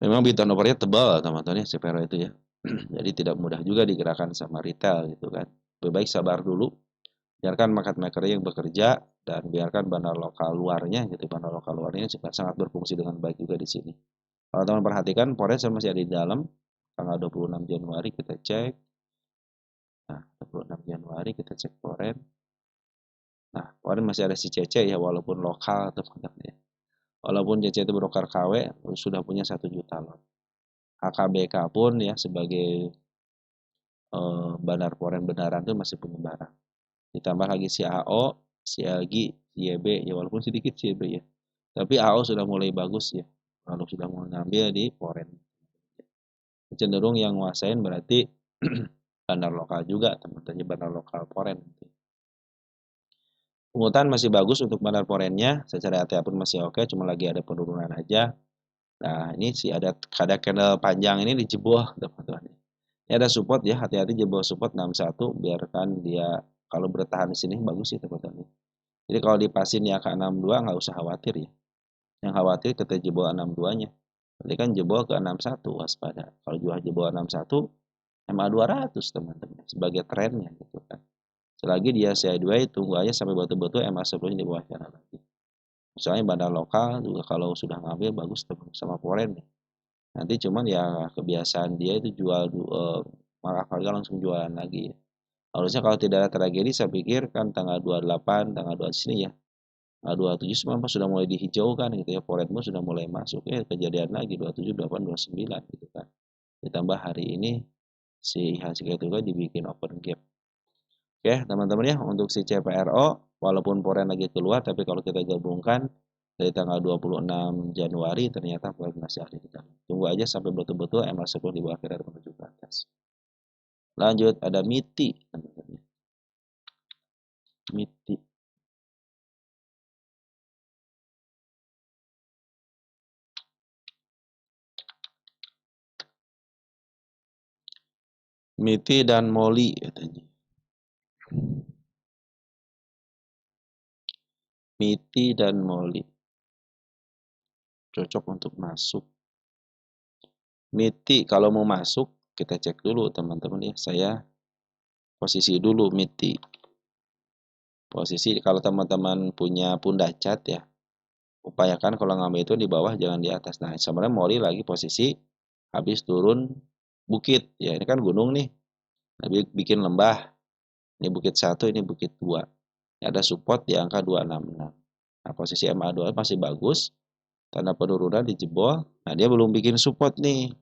A: memang bid turnovernya tebal teman-teman ya CPRO itu ya. Jadi tidak mudah juga digerakkan sama retail gitu kan. Lebih baik sabar dulu, biarkan market maker yang bekerja dan biarkan bandar lokal luarnya gitu, bandar lokal luarnya juga sangat berfungsi dengan baik juga di sini. Kalau teman perhatikan Forex masih ada di dalam tanggal 26 Januari kita cek. Nah, 26 Januari kita cek Forex. Nah, Forex masih ada si CC ya walaupun lokal teman-teman ya. Walaupun CC itu broker KW sudah punya 1 juta lot. HKBK pun ya sebagai bandar Forex benaran itu masih punya barang. Ditambah lagi si AO, si LG, si YB ya walaupun sedikit si YB ya. Tapi AO sudah mulai bagus ya. Kalau sudah mau ngambil di Forex. Cenderung yang nguasain berarti bandar lokal juga teman-teman, bandar lokal foreign. Pungutan masih bagus untuk bandar foreignnya, secara ATA pun masih oke, cuma lagi ada penurunan aja. Nah ini sih ada candle panjang ini dijebol teman-teman. Ini ada support ya, hati-hati jebol support 61, biarkan dia kalau bertahan di sini bagus sih teman-teman. Jadi kalau dipasin ya ke 62 nggak usah khawatir ya. Yang khawatir kita jebol 62-nya. Berarti kan jebol ke 61 waspada. Kalau jual jebol 61 MA 200 teman-teman sebagai trennya gitu kan. Selagi dia sideways tunggu aja sampai betul-betul MA sebelumnya di bawah channel lagi. Misalnya bandar lokal juga kalau sudah ngambil bagus teman sama foreign nih. Nanti cuman ya kebiasaan dia itu jual markup harga langsung jualan lagi ya. Harusnya kalau tidak ada tragedi saya pikir kan tanggal 28, tanggal 2 sini ya. Tanggal 27 semua sudah mulai dihijaukan gitu ya. Foreign pun sudah mulai masuk ya, kejadian lagi 27, 28, 29 gitu kan. Ditambah hari ini si IHSG juga dibikin open gap. Oke, teman-teman ya, untuk si CPRO, walaupun Foreign lagi keluar, tapi kalau kita gabungkan dari tanggal 26 Januari, ternyata Foreign masih ada di dalam. Tunggu aja sampai betul-betul MA10 di bawah kira menuju ke atas. Lanjut, ada MITI. MITI. MITI dan MOLI katanya. MITI dan MOLI. Cocok untuk masuk. MITI kalau mau masuk, kita cek dulu teman-teman ya. Saya posisi dulu MITI. Posisi kalau teman-teman punya pundacat ya, upayakan kalau ngambil itu di bawah jangan di atas. Nah, sebenarnya Moli lagi posisi habis turun bukit. Ya, ini kan gunung nih. Nah, bikin lembah. Ini bukit 1, ini bukit 2. Ini ada support di angka 266. Nah, posisi MA2 masih bagus. Tanda penurunan dijebol. Nah, dia belum bikin support nih.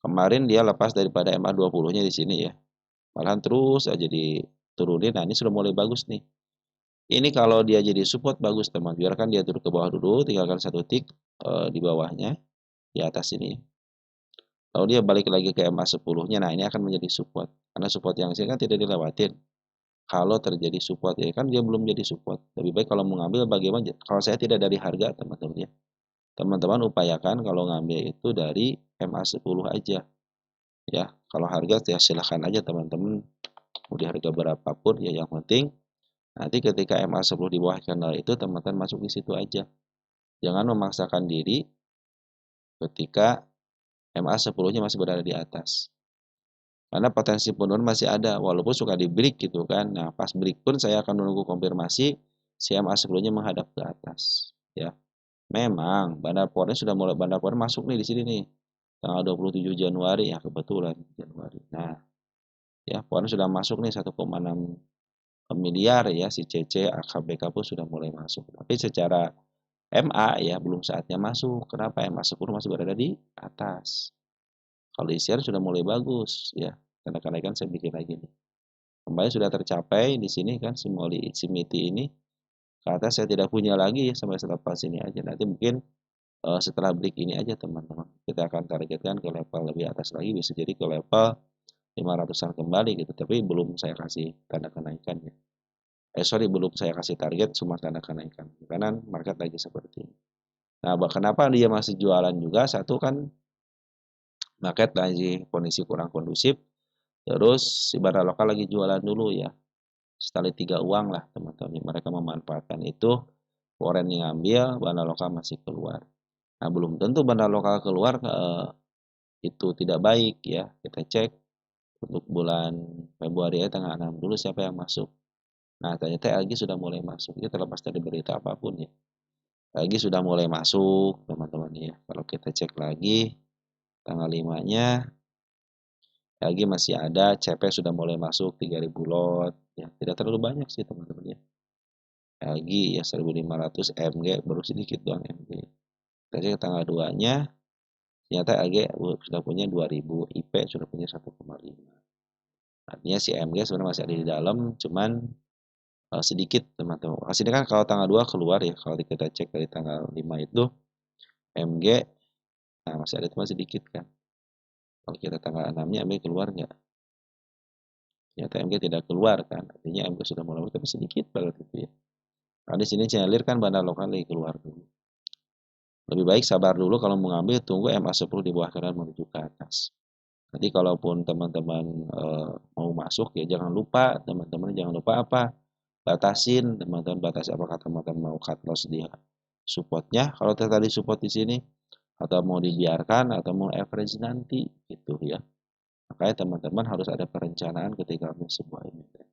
A: Kemarin dia lepas daripada MA20-nya di sini ya. Malahan terus aja diturunin. Nah, ini sudah mulai bagus nih. Ini kalau dia jadi support bagus teman. Biarkan dia turun ke bawah dulu, tinggalkan satu tick di bawahnya, di atas ini. Lalu dia balik lagi ke MA10-nya. Nah, ini akan menjadi support. Karena support yang sini kan tidak dilewatin. Kalau terjadi support ya kan dia belum jadi support. Lebih baik kalau mengambil bagaimana? Kalau saya tidak dari harga teman-teman ya. Teman-teman upayakan kalau ngambil itu dari MA10 aja. Ya, kalau harga ya silahkan aja teman-teman mau di harga berapapun ya, yang penting nanti ketika MA10 di bawah candle itu teman-teman masuk di situ aja. Jangan memaksakan diri ketika MA10-nya masih berada di atas. Karena potensi penurunan masih ada walaupun suka di break gitu kan. Nah, pas break pun saya akan menunggu konfirmasi si MA10-nya menghadap ke atas ya. Memang bandar powernya sudah mulai, bandar power masuk nih di sini nih. Tanggal 27 Januari ya, kebetulan Januari. Nah, ya powernya sudah masuk nih 1,6 miliar ya, si CC AKBK pun sudah mulai masuk. Tapi secara MA ya belum saatnya masuk. Kenapa? MA10 masih berada di atas. Kalau ICR sudah mulai bagus ya. Karena kenaikan saya bikin lagi nih. Kembali sudah tercapai di sini kan si MITI ini. Ke atas saya tidak punya lagi ya, sampai selepas ini aja. Nanti mungkin setelah break ini aja teman-teman. Kita akan targetkan ke level lebih atas lagi, bisa jadi ke level 500-an kembali gitu. Tapi belum saya kasih tanda kenaikan ya. Belum saya kasih target semua tanda kenaikan. Karena market lagi seperti ini. Nah, kenapa dia masih jualan juga? Satu kan market lagi kondisi kurang kondusif. Terus si barang lokal lagi jualan dulu ya. Sekali 3 uang lah teman-teman. Mereka memanfaatkan itu. Foreign yang ngambil, barang lokal masih keluar. Nah, belum tentu barang lokal keluar itu tidak baik ya. Kita cek untuk bulan Februari ya, tanggal 6 dulu siapa yang masuk. Nah, ternyata LG sudah mulai masuk. Ya, terlepas dari berita apapun ya. LG sudah mulai masuk, teman-teman ya. Kalau kita cek lagi tanggal 5-nya LG masih ada, CP sudah mulai masuk 3.000 lot. Ya, tidak terlalu banyak sih, teman-teman ya. LG ya 1.500, MG baru sedikit doang MG. Kita cek tanggal 2-nya ternyata LG sudah punya 2.000, IP sudah punya 1,5. Artinya si MG sebenarnya masih ada di dalam, cuman sedikit teman-teman. Sini kan kalau tanggal 2 keluar ya, kalau kita cek dari tanggal 5 itu MG, nah masih ada cuma sedikit kan. Kalau kita tanggal 6-nya MG keluar nggak? Ternyata MG tidak keluar kan, artinya MG sudah mulai, tapi sedikit banget itu ya. Nah di sini Chandler kan bandar lokal lagi keluar dulu. Lebih baik sabar dulu kalau mau ngambil, tunggu MA10 di bawah kanan menuju ke atas. Nanti kalaupun teman-teman mau masuk ya jangan lupa teman-teman jangan lupa apa? Batasin teman-teman, batasi apakah teman-teman mau cut loss dia supportnya kalau tadi support di sini, atau mau dibiarkan atau mau average nanti gitu ya. Makanya teman-teman harus ada perencanaan ketika ambil sebuah emiten.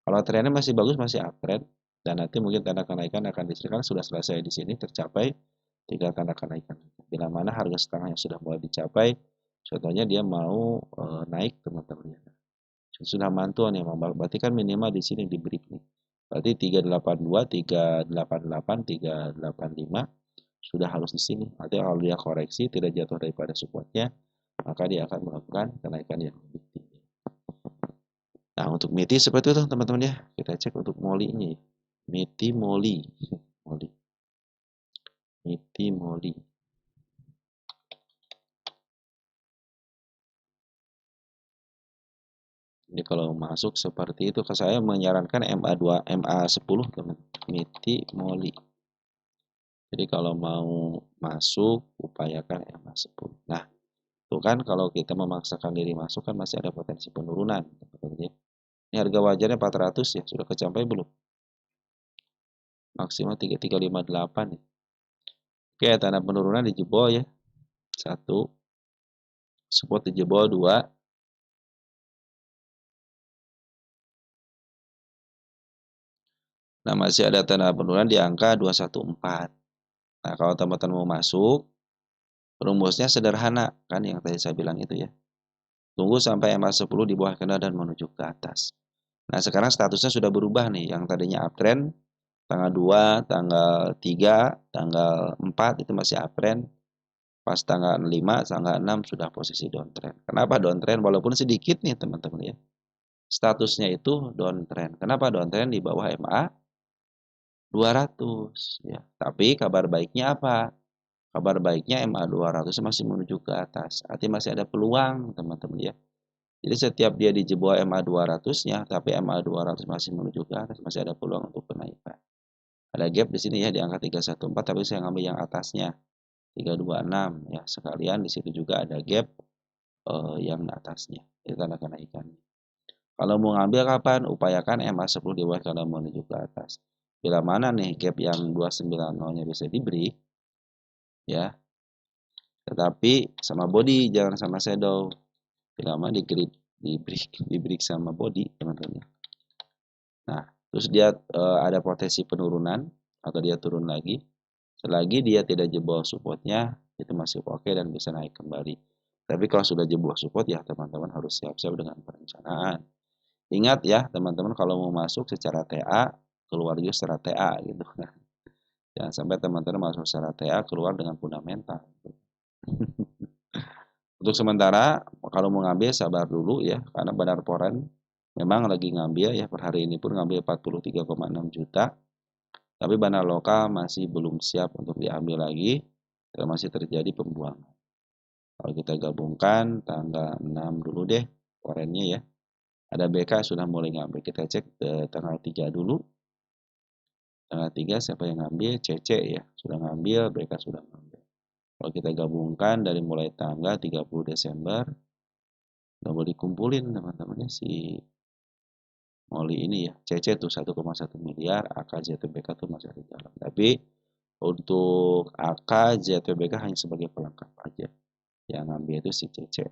A: Kalau trennya masih bagus, masih uptrend, dan nanti mungkin tanda kenaikan akan disediakan sudah selesai di sini tercapai, tinggal tanda kenaikan. Bila mana harga setengah yang sudah mulai dicapai, contohnya dia mau naik teman-teman ya. Sudah mantuan ya, berarti kan minimal di sini di break nih. Berarti 382, 388, 385 sudah harus di sini. Artinya kalau dia koreksi tidak jatuh daripada supportnya, maka dia akan melakukan kenaikan yang lebih tinggi. Nah, untuk MITI seperti itu teman-teman ya. Kita cek untuk MOLI-nya. MITI MOLI. MOLI. MITI MOLI. Jadi kalau masuk seperti itu, ke saya menyarankan MA2, MA10 teman. MITI MOLI. Jadi kalau mau masuk, upayakan MA10. Nah, tuh kan kalau kita memaksakan diri masuk kan masih ada potensi penurunan. Teman-teman ya. Ini harga wajarnya 400 ya, sudah kecapai belum? Maksimal 3358 ya. Oke, tanda penurunan dijebol ya. 1, support dijebol 2. Nah, masih ada tanda penurunan di angka 214. Nah, kalau teman-teman mau masuk, rumusnya sederhana kan yang tadi saya bilang itu ya. Tunggu sampai MA10 di bawah kena dan menuju ke atas. Nah, sekarang statusnya sudah berubah nih. Yang tadinya uptrend, tanggal 2, tanggal 3, tanggal 4 itu masih uptrend. Pas tanggal 5, tanggal 6 sudah posisi downtrend. Kenapa downtrend? Walaupun sedikit nih teman-teman ya. Statusnya itu downtrend. Kenapa downtrend di bawah MA 200 ya. Tapi kabar baiknya apa? Kabar baiknya MA 200 masih menuju ke atas. Artinya masih ada peluang teman-teman ya. Jadi setiap dia di bawah MA 200-nya, tapi MA 200 masih menuju ke atas, masih ada peluang untuk kenaikan. Ada gap di sini ya di angka 314, tapi saya ngambil yang atasnya 326 ya. Sekalian di situ juga ada gap yang atasnya. Itu tanda kenaikan. Kalau mau ngambil kapan? Upayakan MA 10 di bawah kalau menuju ke atas. Bila mana nih gap yang 290-nya bisa di break ya. Tetapi sama body jangan sama shadow. Bila mana di break sama body teman-teman. Nah, terus dia ada potensi penurunan atau dia turun lagi. Selagi dia tidak jebol supportnya, itu masih oke dan bisa naik kembali. Tapi kalau sudah jebol support ya teman-teman harus siap-siap dengan perencanaan. Ingat ya teman-teman kalau mau masuk secara TA, keluar juga secara TA gitu. Jangan sampai teman-teman masuk secara TA keluar dengan fundamental. Untuk sementara kalau mau ngambil sabar dulu ya karena Bandar Poren memang lagi ngambil ya per hari ini pun ngambil 43,6 juta. Tapi Bandar lokal masih belum siap untuk diambil lagi dan masih terjadi pembuangan. Kalau kita gabungkan tanggal 6 dulu deh Porennya ya. Ada BK sudah mulai ngambil. Kita cek tanggal 3 dulu. Tanggal 3 siapa yang ngambil? CC ya. Sudah ngambil, BK sudah ngambil. Kalau kita gabungkan dari mulai tanggal 30 Desember. Udah boleh dikumpulin teman-teman si Moli ini ya. CC tuh 1,1 miliar. AK ZPBK tuh masih ada di dalam. Tapi untuk AK ZPBK hanya sebagai pelengkap aja. Yang ngambil itu si CC.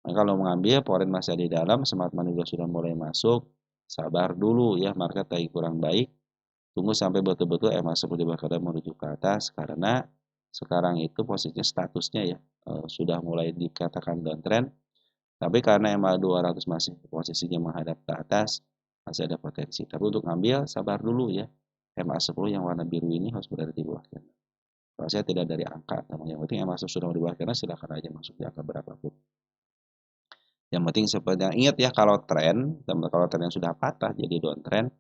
A: Nah, kalau mengambil Poren masih ada di dalam, Smart Money juga sudah mulai masuk. Sabar dulu ya, market lagi kurang baik. Tunggu sampai betul-betul MA 10 dibakar menuju ke atas karena sekarang itu posisinya statusnya ya sudah mulai dikatakan downtrend. Tapi karena MA 200 masih posisinya menghadap ke atas, masih ada potensi. Tapi untuk ngambil sabar dulu ya. MA 10 yang warna biru ini harus berada di bawah candle. Kalau saya tidak dari angka, yang penting MA 10 sudah di bawah candle silakan aja masuk di angka berapapun. Yang penting seperti ingat ya kalau tren sudah patah jadi downtrend,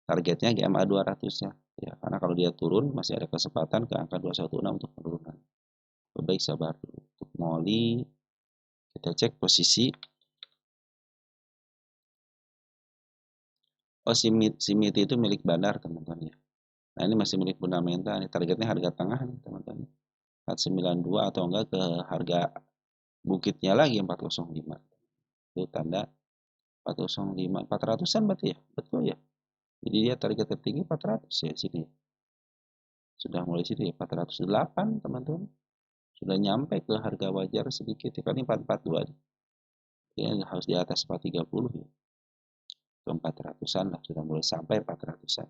A: targetnya GMA 200-nya. Ya, karena kalau dia turun masih ada kesempatan ke angka 216 untuk penurunan. Baik sabar dulu. Untuk Molly kita cek posisi. Oh si MITI itu milik Bandar teman-teman ya. Nah ini masih milik fundamental. Targetnya harga tengah nih teman-teman. 492 atau enggak ke harga bukitnya lagi 405. Itu tanda 405 400-an berarti ya. Betul ya. Jadi dia target tertinggi 400 ya sini. Sudah mulai sini ya 408 teman-teman. Sudah nyampe ke harga wajar sedikit ya kan ini 442 ya harus di atas 430 ya. Ke 400-an lah sudah mulai sampai 400-an.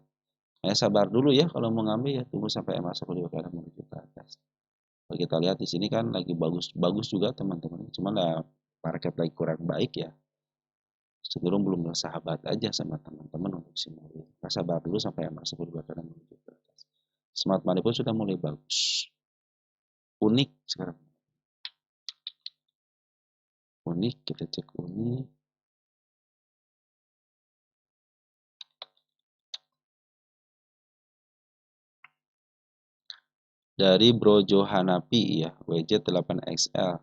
A: Ya sabar dulu ya kalau mau ngambil ya tunggu sampai MA 10 dibakar menuju ke atas. Kalau kita lihat di sini kan lagi bagus juga teman-teman. Cuman lah market lagi kurang baik ya. Cenderung belum bersahabat aja sama teman-teman untuk simulasi. Sabar dulu sampai MA 10 dibakar menuju ke atas. Smart money pun sudah mulai bagus. Unik sekarang. Unik, kita cek unik. Dari Brojo Hanapi ya, WJ8XL.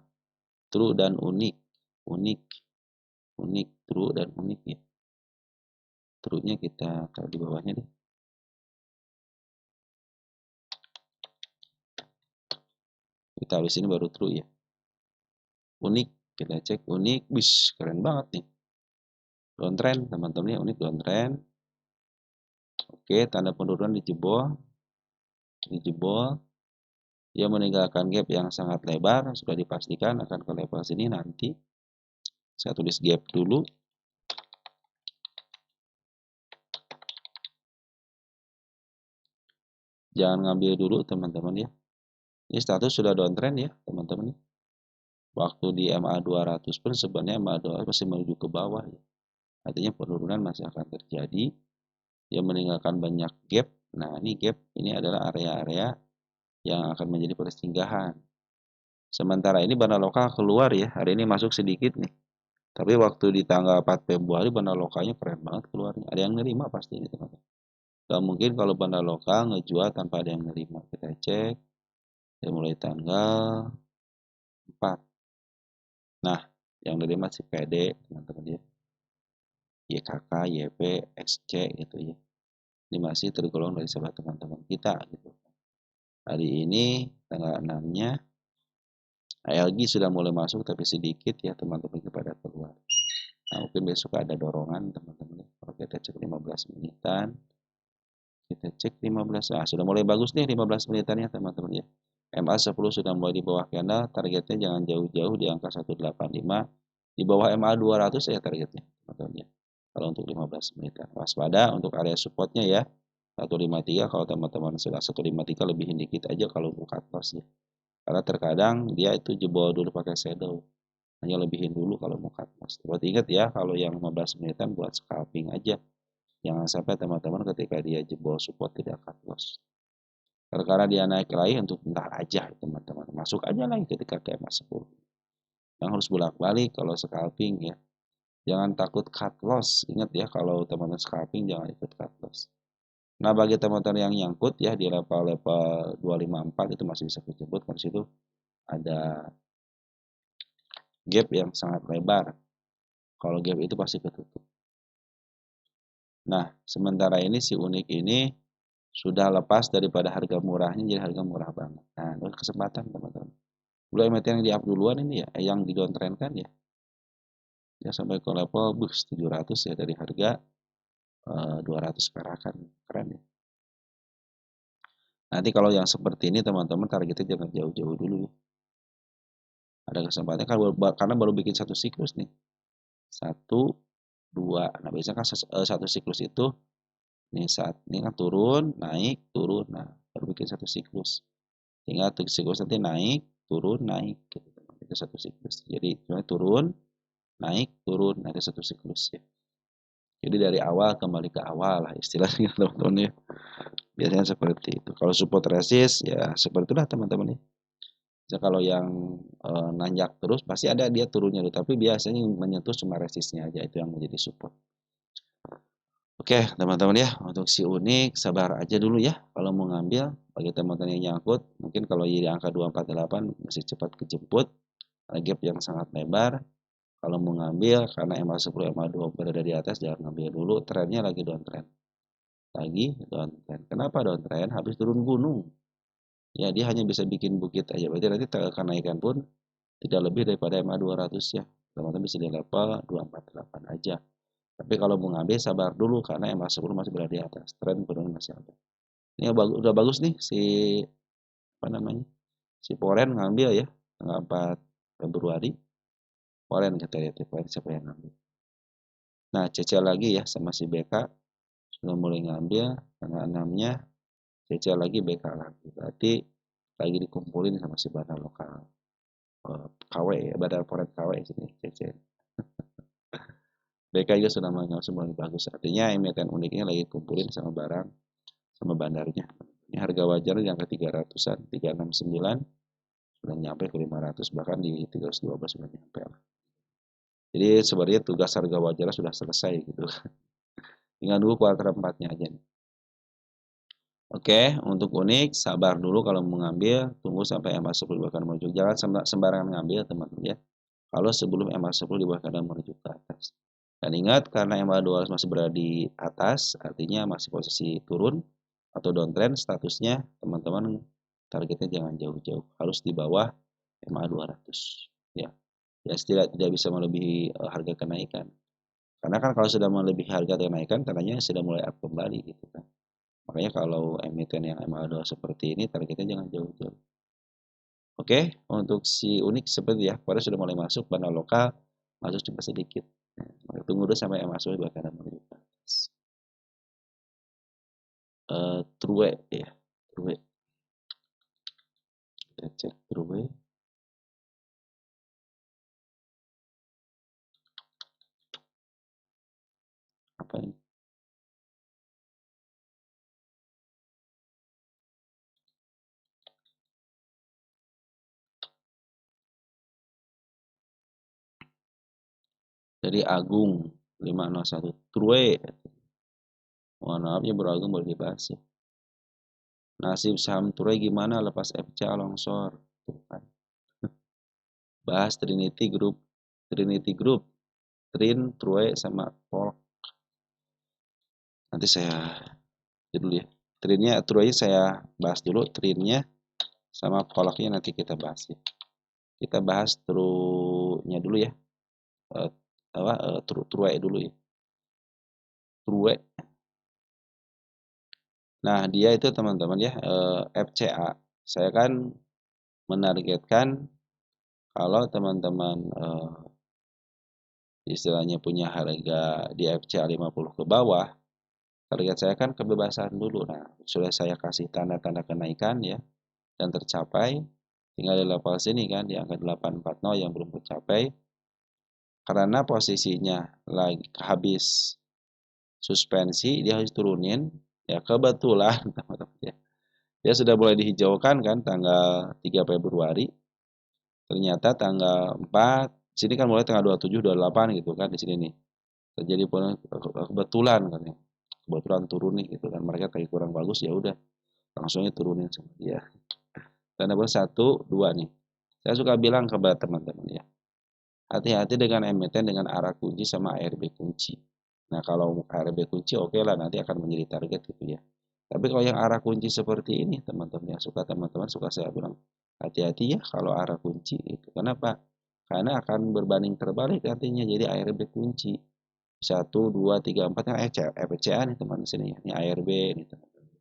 A: True dan unik. Unik. Unik, true dan unik ya. True-nya kita taruh di bawahnya deh. Kita taruh sini baru true ya. Unik, kita cek unik. Wih, keren banget nih. Downtrend, teman-teman ya, unik downtrend. Oke, tanda penurunan dijebol. Dijebol. Dia meninggalkan gap yang sangat lebar, sudah dipastikan akan ke level sini nanti. Saya tulis gap dulu. Jangan ngambil dulu teman-teman ya. Ini status sudah downtrend ya teman-teman. Waktu di MA 200 pun sebenarnya MA 200 masih menuju ke bawah ya. Artinya penurunan masih akan terjadi. Dia meninggalkan banyak gap. Nah ini gap ini adalah area-area yang akan menjadi persinggahan. Sementara ini bandar lokal keluar ya, hari ini masuk sedikit nih. Tapi waktu di tanggal 4 Februari bandar lokalnya keren banget keluarnya. Ada yang nerima pasti ini teman-teman. Gak mungkin kalau bandar lokal ngejual tanpa ada yang nerima. Kita cek dari mulai tanggal 4. Nah, yang nerima si PD teman-teman ya. YKK, YP, XC gitu ya. Ini masih tergolong dari sahabat teman-teman kita gitu. Hari ini tanggal 6-nya ALG sudah mulai masuk tapi sedikit ya teman-teman kepada keluar. Nah, mungkin besok ada dorongan teman-teman. Kalau kita cek 15 menitan, kita cek 15. Nah, sudah mulai bagus nih 15 menitannya teman-teman ya. MA10 sudah mulai di bawah candle, targetnya jangan jauh-jauh di angka 185. Di bawah MA 200 ya targetnya teman-teman ya. Kalau untuk 15 menitan. Waspada untuk area supportnya ya. 153 kalau teman-teman sudah 153 lebihin dikit aja kalau buka loss ya. Karena terkadang dia itu jebol dulu pakai shadow. Hanya lebihin dulu kalau mau cut loss. Buat ingat ya, kalau yang 15 menitan buat scalping aja. Jangan sampai teman-teman ketika dia jebol support tidak cut loss. Karena dia naik lagi untuk bentar aja teman-teman. Masuk aja lagi ketika KMA 10. Yang harus bolak-balik kalau scalping ya. Jangan takut cut loss. Ingat ya kalau teman-teman scalping jangan ikut cut loss. Nah bagi teman-teman yang nyangkut ya di level-level 254 itu masih bisa kejebut. Karena situ ada gap yang sangat lebar. Kalau gap itu pasti ketutup. Nah, sementara ini si unik ini sudah lepas daripada harga murahnya jadi harga murah banget. Nah, itu kesempatan teman-teman. Dulu emiten yang di up duluan ini ya, yang di downtrend kan ya. Ya sampai ke level 700 ya dari harga 200 perakan. Keren ya. Nanti kalau yang seperti ini teman-teman targetnya jangan jauh-jauh dulu ya. Ada kesempatan kan karena baru bikin satu siklus nih. Satu, dua. Nah, biasanya kan satu siklus itu nih saat ini kan turun, naik, turun. Nah, baru bikin satu siklus. Tinggal siklus nanti naik, turun, naik gitu. Itu satu siklus. Jadi cuma turun, naik, turun, ada satu siklus ya. Jadi dari awal kembali ke awal lah istilahnya teman-teman ya. Biasanya seperti itu. Kalau support resist ya seperti itulah teman-teman ya. Jadi kalau yang nanjak terus pasti ada dia turunnya, tapi biasanya menyentuh cuma resistnya aja itu yang menjadi support. Oke teman-teman ya, untuk si unik sabar aja dulu ya kalau mau ngambil. Bagi teman-teman yang nyangkut mungkin kalau di angka 248 masih cepat kejemput, gap yang sangat lebar. Kalau mau ngambil karena MA10 MA2 berada di atas jangan ngambil dulu, trennya lagi downtrend. Lagi downtrend. Kenapa downtrend? Habis turun gunung. Ya dia hanya bisa bikin bukit aja. Berarti nanti kenaikan pun tidak lebih daripada MA200 ya. Teman-teman bisa di level 248 aja. Tapi kalau mau ngambil sabar dulu karena MA10 masih berada di atas. Tren penurunan masih ada. Ini udah bagus nih si apa namanya? Si Poren ngambil ya tanggal 4 Februari. Poren kita lihat ya, Poren siapa yang ngambil. Nah, CC lagi ya sama si BK sudah mulai ngambil tanggal 6-nya CC lagi BK lagi. Berarti lagi dikumpulin sama si bandar lokal. KW ya, bandar Poren KW sini CC. BK juga sudah menganggap semua bagus. Artinya emiten uniknya lagi kumpulin sama barang sama bandarnya. Ini harga wajar yang ke 300-an, 369 sudah nyampe ke 500 bahkan di 312 sudah nyampe lah. Jadi sebenarnya tugas harga wajar sudah selesai gitu. Tinggal dulu kuartal 4-nya aja nih. Oke, untuk unik sabar dulu kalau mau ngambil, tunggu sampai MA10 bahkan menuju. Jangan sembarangan ngambil teman-teman ya. Kalau sebelum MA10 di bawah menuju ke atas. Dan ingat karena MA200 masih berada di atas, artinya masih posisi turun atau downtrend statusnya, teman-teman targetnya jangan jauh-jauh, harus di bawah MA200 ya. Ya tidak bisa melebihi harga kenaikan. Karena kan kalau sudah melebihi harga kenaikan, tandanya sudah mulai up kembali gitu kan. Makanya kalau emiten yang MA2 seperti ini targetnya jangan jauh-jauh. Oke, untuk si unik seperti ya, pada sudah mulai masuk bandar lokal, masuk cuma sedikit. Nah, tunggu dulu sampai masuk di belakang menuju ke atas. True ya, True. Kita cek True. Apa ini? Jadi Agung 501 True. Mohon maaf ya Bro Agung boleh dibahas ya. Nasib saham True gimana lepas FCA longsor? Tuh kan. Bahas Trinity Group, Trin, True sama Polk. Nanti saya dulu ya. Trinnya, True saya bahas dulu, Trinnya sama Polknya nanti kita bahas ya. Kita bahas True-nya dulu ya. True dulu ya. True. Nah, dia itu teman-teman ya, FCA. Saya kan menargetkan kalau teman-teman istilahnya punya harga di FCA 50 ke bawah, target saya kan kebebasan dulu. Nah, sudah saya kasih tanda-tanda kenaikan ya dan tercapai. Tinggal di level sini kan di angka 840 yang belum tercapai. Karena posisinya lagi habis suspensi, dia harus turunin. Ya kebetulan teman-teman ya. Dia sudah mulai dihijaukan kan tanggal 3 Februari. Ternyata tanggal 4, sini kan mulai tanggal 27, 28 gitu kan di sini nih. Terjadi kebetulan kan ya. Kebetulan turun nih gitu kan. Mereka kayak kurang bagus ya udah langsungnya turunin sama dia. Dan nomor 1, 2 nih. Saya suka bilang kepada teman-teman ya. Hati-hati dengan emiten dengan arah kunci sama ARB kunci. Nah, kalau ARB kunci oke lah nanti akan menjadi target gitu ya. Tapi kalau yang arah kunci seperti ini, teman-teman teman-teman suka saya bilang hati-hati ya kalau arah kunci itu. Kenapa? Karena akan berbanding terbalik nantinya jadi ARB kunci. 1, 2, 3, 4 yang FCA nih teman di sini ya. Ini ARB nih teman-teman.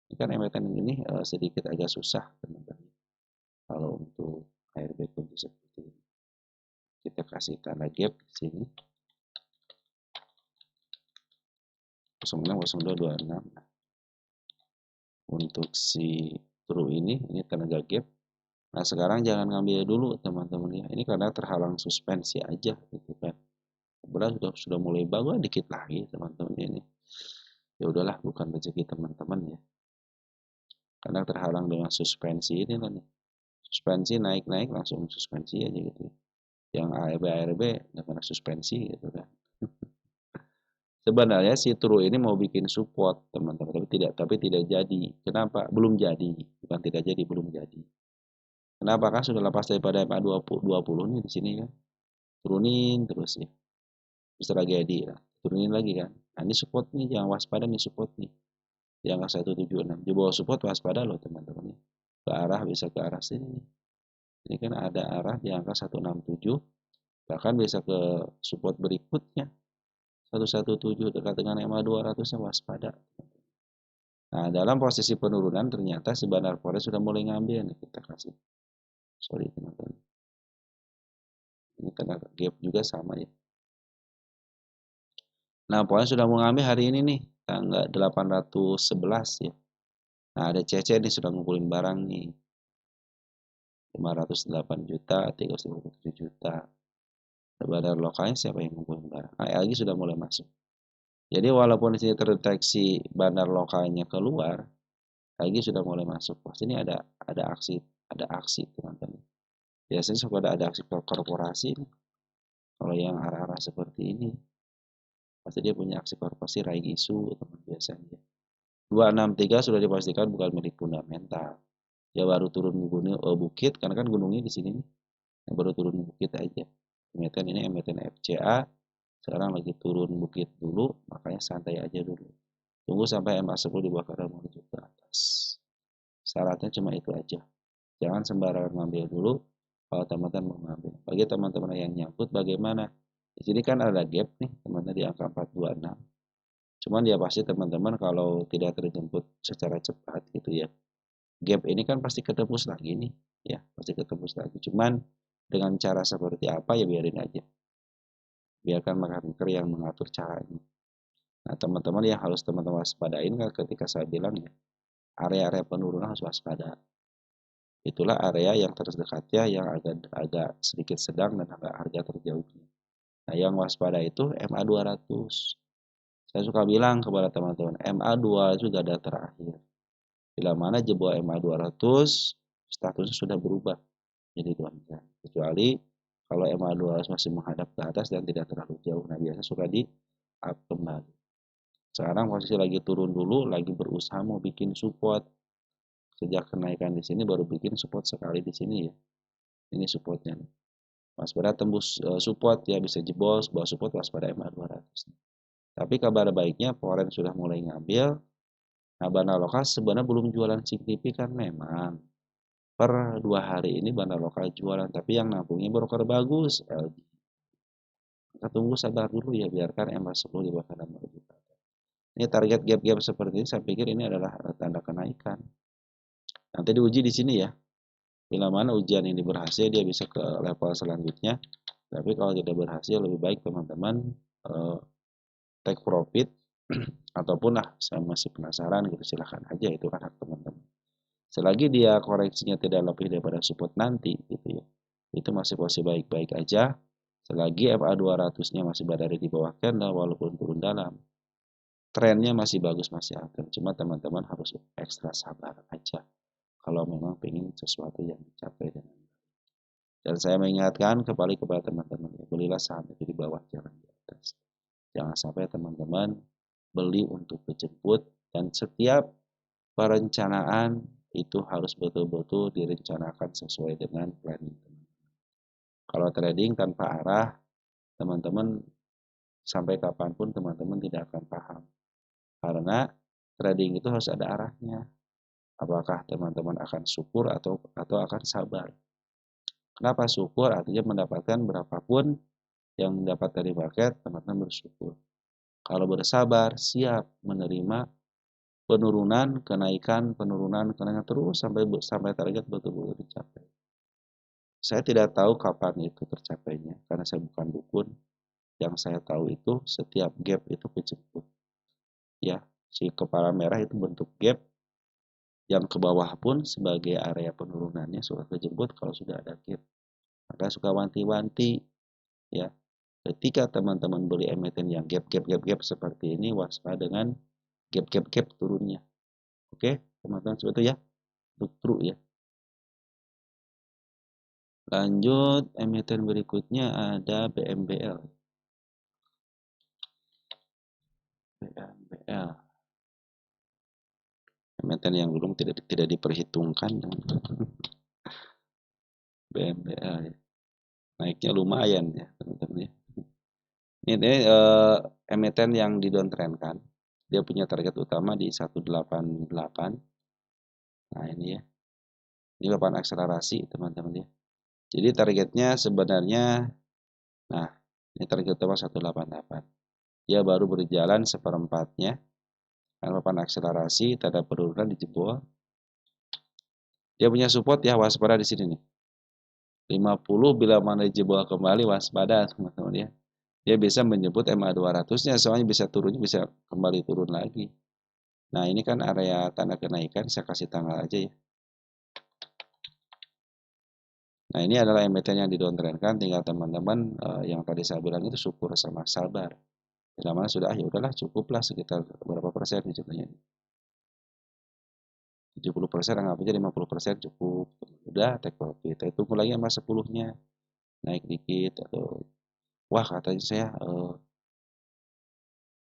A: Ini kan emiten ini sedikit agak susah teman-teman. Kalau untuk ARB kunci seperti ini. Kita kasih tanda gap di sini. 060226. Untuk si true ini tenaga gap. Nah, sekarang jangan ngambil dulu teman-teman ya. Ini karena terhalang suspensi aja gitu kan. Kemudian sudah mulai bagus dikit lagi teman-teman ini. Ya udahlah bukan rezeki teman-teman ya. Karena terhalang dengan suspensi ini lah nih. Suspensi naik-naik langsung suspensi aja gitu ya. Yang ARB dengan suspensi gitu kan. Sebenarnya si True ini mau bikin support teman-teman, tapi tidak jadi. Kenapa? Belum jadi, bukan tidak jadi, belum jadi. Kenapa? Kan sudah lepas daripada MA 20 nih di sini kan. Turunin terus ya. Terus tragedi lah. Turunin lagi kan. Nah, ini support nih, jangan waspada nih support nih. Di angka 176. Di bawah support waspada loh teman-teman. Ke arah bisa ke arah sini. Ini kan ada arah di angka 167. Bahkan bisa ke support berikutnya. 117 dekat dengan MA 200-nya waspada. Nah, dalam posisi penurunan ternyata si Bandar Forest sudah mulai ngambil nih kita kasih. Sorry teman-teman. Ini kena gap juga sama ya. Nah, pokoknya sudah mau ngambil hari ini nih, tanggal 811 ya. Nah, ada CC nih sudah ngumpulin barang nih. 508 juta, 357 juta. Bandar lokalnya siapa yang ngumpulin barang? Nah, lagi sudah mulai masuk. Jadi walaupun di sini terdeteksi bandar lokalnya keluar, lagi sudah mulai masuk. Pasti ini ada aksi teman-teman. Biasanya suka ada aksi korporasi nih. Kalau yang arah-arah seperti ini, pasti dia punya aksi korporasi raih isu teman biasanya. 263 sudah dipastikan bukan milik fundamental. Dia baru turun gunung bukit karena kan gunungnya di sini nih. Yang baru turun bukit aja. Emiten ini emiten FCA sekarang lagi turun bukit dulu, makanya santai aja dulu. Tunggu sampai MA10 di bawah kadar menuju ke atas. Syaratnya cuma itu aja. Jangan sembarangan ngambil dulu kalau teman-teman mau ngambil. Bagi teman-teman yang nyangkut bagaimana? Di sini kan ada gap nih, teman-teman di angka 426. Cuman dia pasti teman-teman kalau tidak terjemput secara cepat gitu ya. Gap ini kan pasti ketembus lagi nih, ya, pasti ketembus lagi. Cuman dengan cara seperti apa ya biarin aja. Biarkan market yang mengatur caranya. Nah, teman-teman yang harus teman-teman waspadain kan ketika saya bilang ya, area-area penurunan harus waspada. Itulah area yang terdekatnya yang agak sedikit sedang dan agak harga terjauhnya. Nah, yang waspada itu MA 200. Saya suka bilang kepada teman-teman, MA 2 itu dada terakhir. Bila mana jebol MA 200, statusnya sudah berubah jadi downtrend. Kecuali Kalau MA200 masih menghadap ke atas dan tidak terlalu jauh, nah biasanya suka di up kembali. Sekarang posisi lagi turun dulu, lagi berusaha mau bikin support. Sejak kenaikan di sini baru bikin support sekali di sini ya. Ini supportnya nih. Waspada tembus support ya, bisa jebol sebuah support waspada MA200. Tapi kabar baiknya Foreign sudah mulai ngambil. Nah, Banda lokal sebenarnya belum jualan signifikan memang. Per 2 hari ini Banda lokal jualan, tapi yang nabungnya broker bagus. Kita tunggu sabar dulu ya, biarkan MA10 di bawah 60 juta. Ini target gap-gap seperti ini, saya pikir ini adalah tanda kenaikan. Nanti diuji di sini ya. Bila mana ujian ini berhasil, dia bisa ke level selanjutnya. Tapi kalau tidak berhasil, lebih baik teman-teman take profit ataupun saya masih penasaran gitu, silahkan aja, itu kan hak teman-teman. Selagi dia koreksinya tidak lebih daripada support nanti gitu ya, itu masih posisi baik-baik aja. Selagi MA200 nya masih berada di bawah candle walaupun turun dalam, trennya masih bagus, masih aktif. Cuma teman-teman harus ekstra sabar aja kalau memang pengen sesuatu yang dicapai dengan baik. Dan saya mengingatkan kembali kepada teman-teman, ya, belilah saham itu di bawah, jangan di atas. Jangan sampai teman-teman beli untuk dijemput, dan setiap perencanaan itu harus betul-betul direncanakan sesuai dengan planning teman-teman. Kalau trading tanpa arah, teman-teman sampai kapanpun teman-teman tidak akan paham. Karena trading itu harus ada arahnya. Apakah teman-teman akan syukur atau akan sabar? Kenapa syukur? Artinya mendapatkan berapapun yang dapat dari market, teman-teman bersyukur. Kalau bersabar, siap menerima penurunan, kenaikan terus sampai target betul-betul dicapai. Saya tidak tahu kapan itu tercapainya karena saya bukan dukun. Yang saya tahu itu setiap gap itu kejemput. Ya, si kepala merah itu bentuk gap, yang ke bawah pun sebagai area penurunannya sudah kejemput kalau sudah ada gap. Maka suka wanti-wanti ya. Ketika teman-teman beli emiten yang gap seperti ini, waspada dengan gap turunnya. Oke, teman-teman seperti itu ya. Untuk true ya. Lanjut, emiten berikutnya ada BMBL. BMBL. Emiten yang belum tidak diperhitungkan. BMBL ya. Naiknya lumayan ya, teman-teman ya. Ini emiten yang didowntrendkan. Dia punya target utama di 188. Nah, ini ya. Ini papan akselerasi, teman-teman ya. Jadi targetnya sebenarnya, nah, ini target utama 188. Dia baru berjalan seperempatnya. Karena papan akselerasi, tanda penurunan dijebol. Dia punya support ya, waspada di sini nih. 50 bila mana dijebol kembali, waspada teman-teman ya. Dia bisa menjemput MA200-nya, soalnya bisa turunnya, bisa kembali turun lagi. Nah, ini kan area tanda kenaikan, saya kasih tanggal aja ya. Nah, ini adalah emiten yang didowntrendkan, tinggal teman-teman yang tadi saya bilang itu syukur sama sabar. Bila mana sudah, ya udahlah cukuplah sekitar berapa persen nih contohnya. 70%, anggap aja 50% cukup. Udah take profit. Kita tunggu lagi sama 10-nya. Naik dikit atau wah katanya saya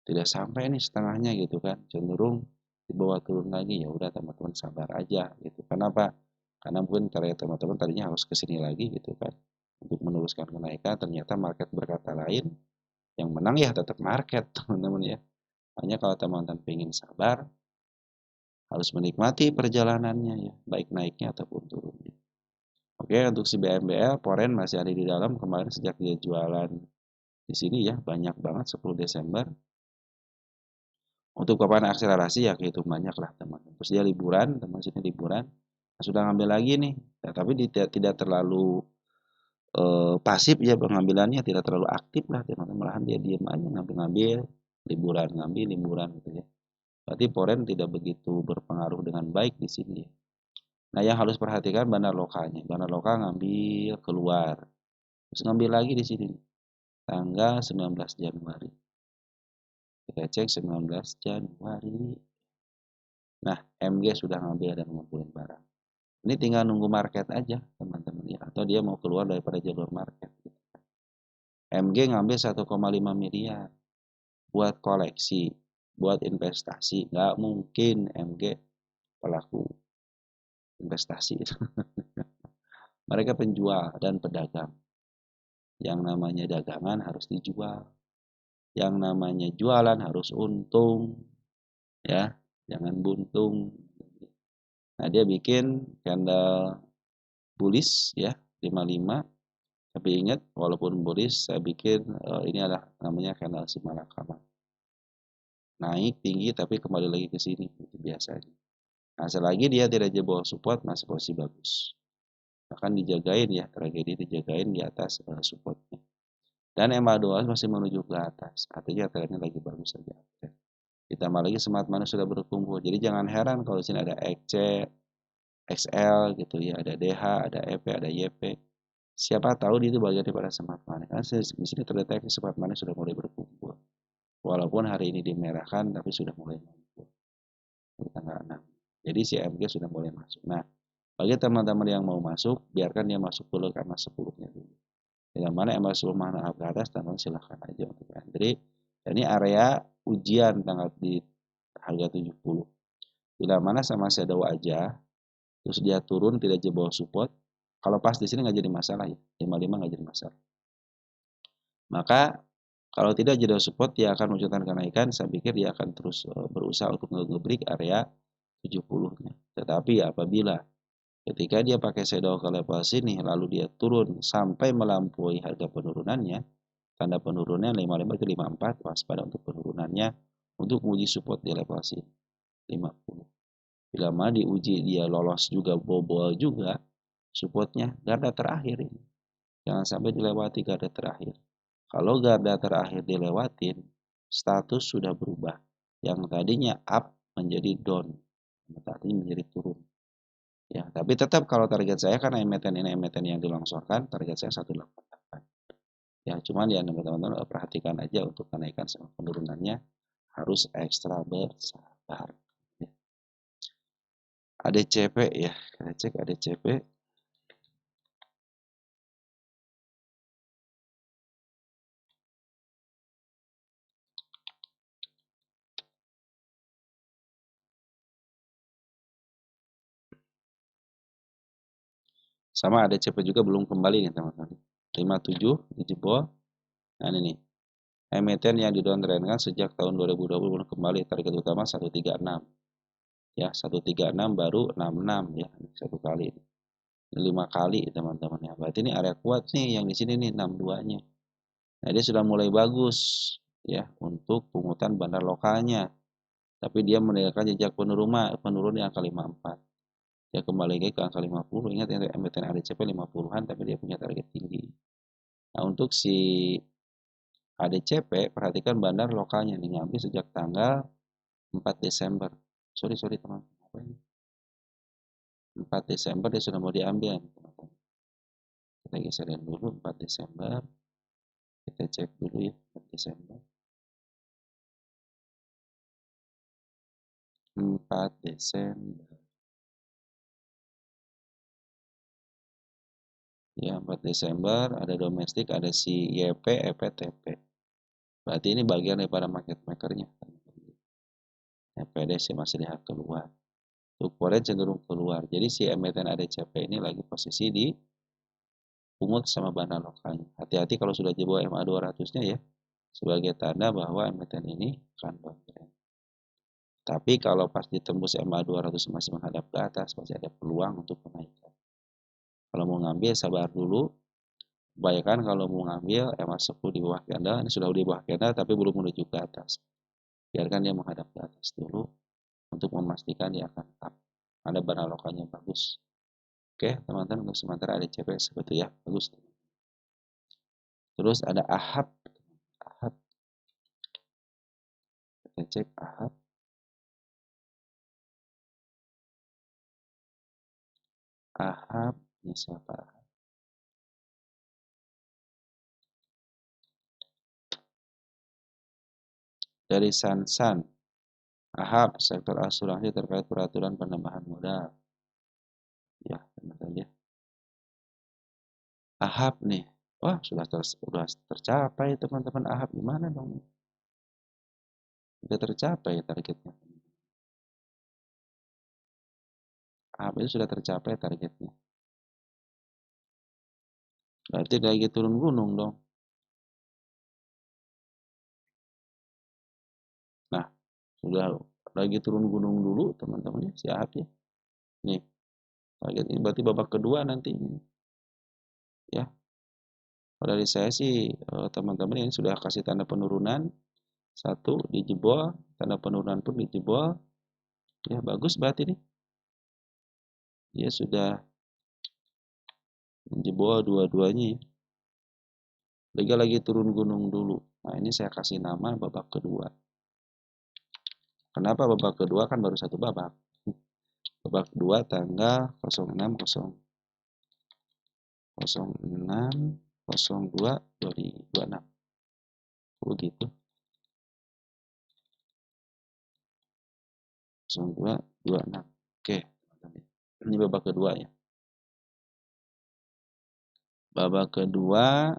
A: tidak sampai nih setengahnya gitu kan, cenderung di bawah turun lagi, ya udah teman-teman sabar aja gitu. Kenapa? Karena mungkin target teman-teman tadinya harus ke sini lagi gitu kan untuk meneruskan kenaikan, ternyata market berkata lain, yang menang ya tetap market teman-teman ya. Hanya kalau teman-teman pengen sabar, harus menikmati perjalanannya ya, baik naiknya ataupun turunnya. Oke, untuk si BMBL, Foreign masih ada di dalam. Kemarin sejak dia jualan di sini ya, banyak banget 10 Desember. Untuk papan akselerasi ya kehitung banyak lah teman-teman. Terus dia liburan, teman sini liburan. Nah, sudah ngambil lagi nih, ya, tapi tidak terlalu pasif ya pengambilannya, tidak terlalu aktif lah teman-teman. Malahan dia diam aja ngambil-ngambil, liburan liburan gitu ya. Berarti Foreign tidak begitu berpengaruh dengan baik di sini ya. Nah, yang harus perhatikan bandar lokalnya. Bandar lokal ngambil keluar. Terus ngambil lagi di sini. Tanggal 19 Januari. Kita cek 19 Januari. Nah, MG sudah ngambil dan ngumpulin barang. Ini tinggal nunggu market aja teman-teman ya, atau dia mau keluar daripada jalur market. MG ngambil 1,5 miliar buat koleksi, buat investasi. Nggak mungkin MG pelaku investasi. Mereka penjual dan pedagang. Yang namanya dagangan harus dijual. Yang namanya jualan harus untung. Ya, jangan buntung. Nah, dia bikin candle bullish ya, 55. Tapi ingat, walaupun bullish, saya bikin ini adalah namanya candle simalakama. Naik tinggi tapi kembali lagi ke sini, itu biasanya. Nah, selagi dia tidak jebol support, masih posisi bagus. Bahkan dijagain ya, tragedi dijagain di atas supportnya. Dan MA2 masih menuju ke atas, artinya trennya lagi bagus saja. Ditambah lagi smart money sudah berkumpul, jadi jangan heran kalau di sini ada XC, XL gitu ya, ada DH, ada EP, ada YP. Siapa tahu itu bagian daripada smart money. Karena di sini terdeteksi smart money sudah mulai berkumpul. Walaupun hari ini dimerahkan, tapi sudah mulai mengumpul di tanggal 6. Jadi si MG sudah mulai masuk. Nah, bagi teman-teman yang mau masuk, biarkan dia masuk dulu karena 10-nya dulu. Bila mana yang masuk mana ke atas, teman silahkan aja untuk entry. Dan ini area ujian tanggal di harga 70. Bila mana sama shadow aja, terus dia turun tidak jebol support, kalau pas di sini nggak jadi masalah ya, 55 nggak jadi masalah. Maka kalau tidak jebol support, dia akan menunjukkan kenaikan. Saya pikir dia akan terus berusaha untuk nge-break area 70-nya. Tetapi apabila ketika dia pakai shadow ke level sini, lalu dia turun sampai melampaui harga penurunannya, tanda penurunannya 55 ke 54, waspada untuk penurunannya untuk menguji support di level sini, 50. Bila mana diuji dia lolos juga, bobol juga, supportnya garda terakhir ini. Jangan sampai dilewati garda terakhir. Kalau garda terakhir dilewatin, status sudah berubah. Yang tadinya up menjadi down, yang tadinya menjadi turun. Ya, tapi tetap kalau target saya karena emiten ini emiten yang dilongsorkan, target saya 188. Ya, cuman ya teman-teman perhatikan aja untuk kenaikan sama penurunannya harus ekstra bersabar. Ya. ADCP ya, kita cek ADCP. Sama ADCP juga belum kembali nih teman-teman. 57 dijebol. Nah ini nih. Emiten yang didowntrendkan sejak tahun 2020 belum kembali, target utama 136. Ya, 136 baru 66 ya, satu kali. 5 kali teman-teman ya. Berarti ini area kuat nih yang di sini nih 62-nya. Nah, dia sudah mulai bagus ya untuk pungutan bandar lokalnya. Tapi dia meninggalkan jejak penurun di angka 54. Dia kembali lagi ke angka 50. Ingat ya, emiten ADCP 50-an tapi dia punya target tinggi. Nah, untuk si ADCP, perhatikan bandar lokalnya nih ngambil sejak tanggal 4 Desember. Sorry teman-teman. 4 Desember dia sudah mau diambil. Kita geserin dulu 4 Desember. Kita cek dulu ya 4 Desember. 4 Desember. Ya, 4 Desember ada domestik, ada si YP, EPTP. Berarti ini bagian daripada market makernya. EPD sih masih lihat keluar. Tuh cenderung keluar. Jadi si emiten ADCP ini lagi posisi di pungut sama bandar lokalnya. Hati-hati kalau sudah jebol MA 200-nya ya. Sebagai tanda bahwa emiten ini akan downtrend. Tapi kalau pas ditembus MA 200 masih menghadap ke atas, masih ada peluang untuk kenaikan. Kalau mau ngambil sabar dulu. Bayangkan kalau mau ngambil MA 10 di bawah candle, ini sudah di bawah candle tapi belum menuju ke atas. Biarkan dia menghadap ke atas dulu untuk memastikan dia akan up. Ada barang lokalnya bagus. Oke, teman-teman untuk sementara ada CP seperti ya, bagus. Terus ada AHAB. AHAB. Kita cek AHAB. AHAB, ini siapa? Dari Sansan. AHAB, sektor asuransi terkait peraturan penambahan modal. ya teman-teman ya. Ahab nih, wah sudah tercapai teman-teman. Ahab gimana dong? Sudah tercapai targetnya. Ahab itu sudah tercapai targetnya. Berarti lagi turun gunung dong. Nah, sudah lagi turun gunung dulu teman-teman ya, si Ahab ya. Nih, target ini berarti babak kedua nanti ya. Kalau dari saya sih teman-teman ini sudah kasih tanda penurunan. Satu dijebol, tanda penurunan pun dijebol. Ya bagus berarti nih. Dia sudah menjebol dua-duanya ya. Liga lagi turun gunung dulu. Nah ini saya kasih nama babak kedua. Kenapa babak kedua? Kan baru satu babak. Babak kedua tanggal 06.02.2026. Begitu. 0226. Oke, ini babak kedua ya. Babak kedua,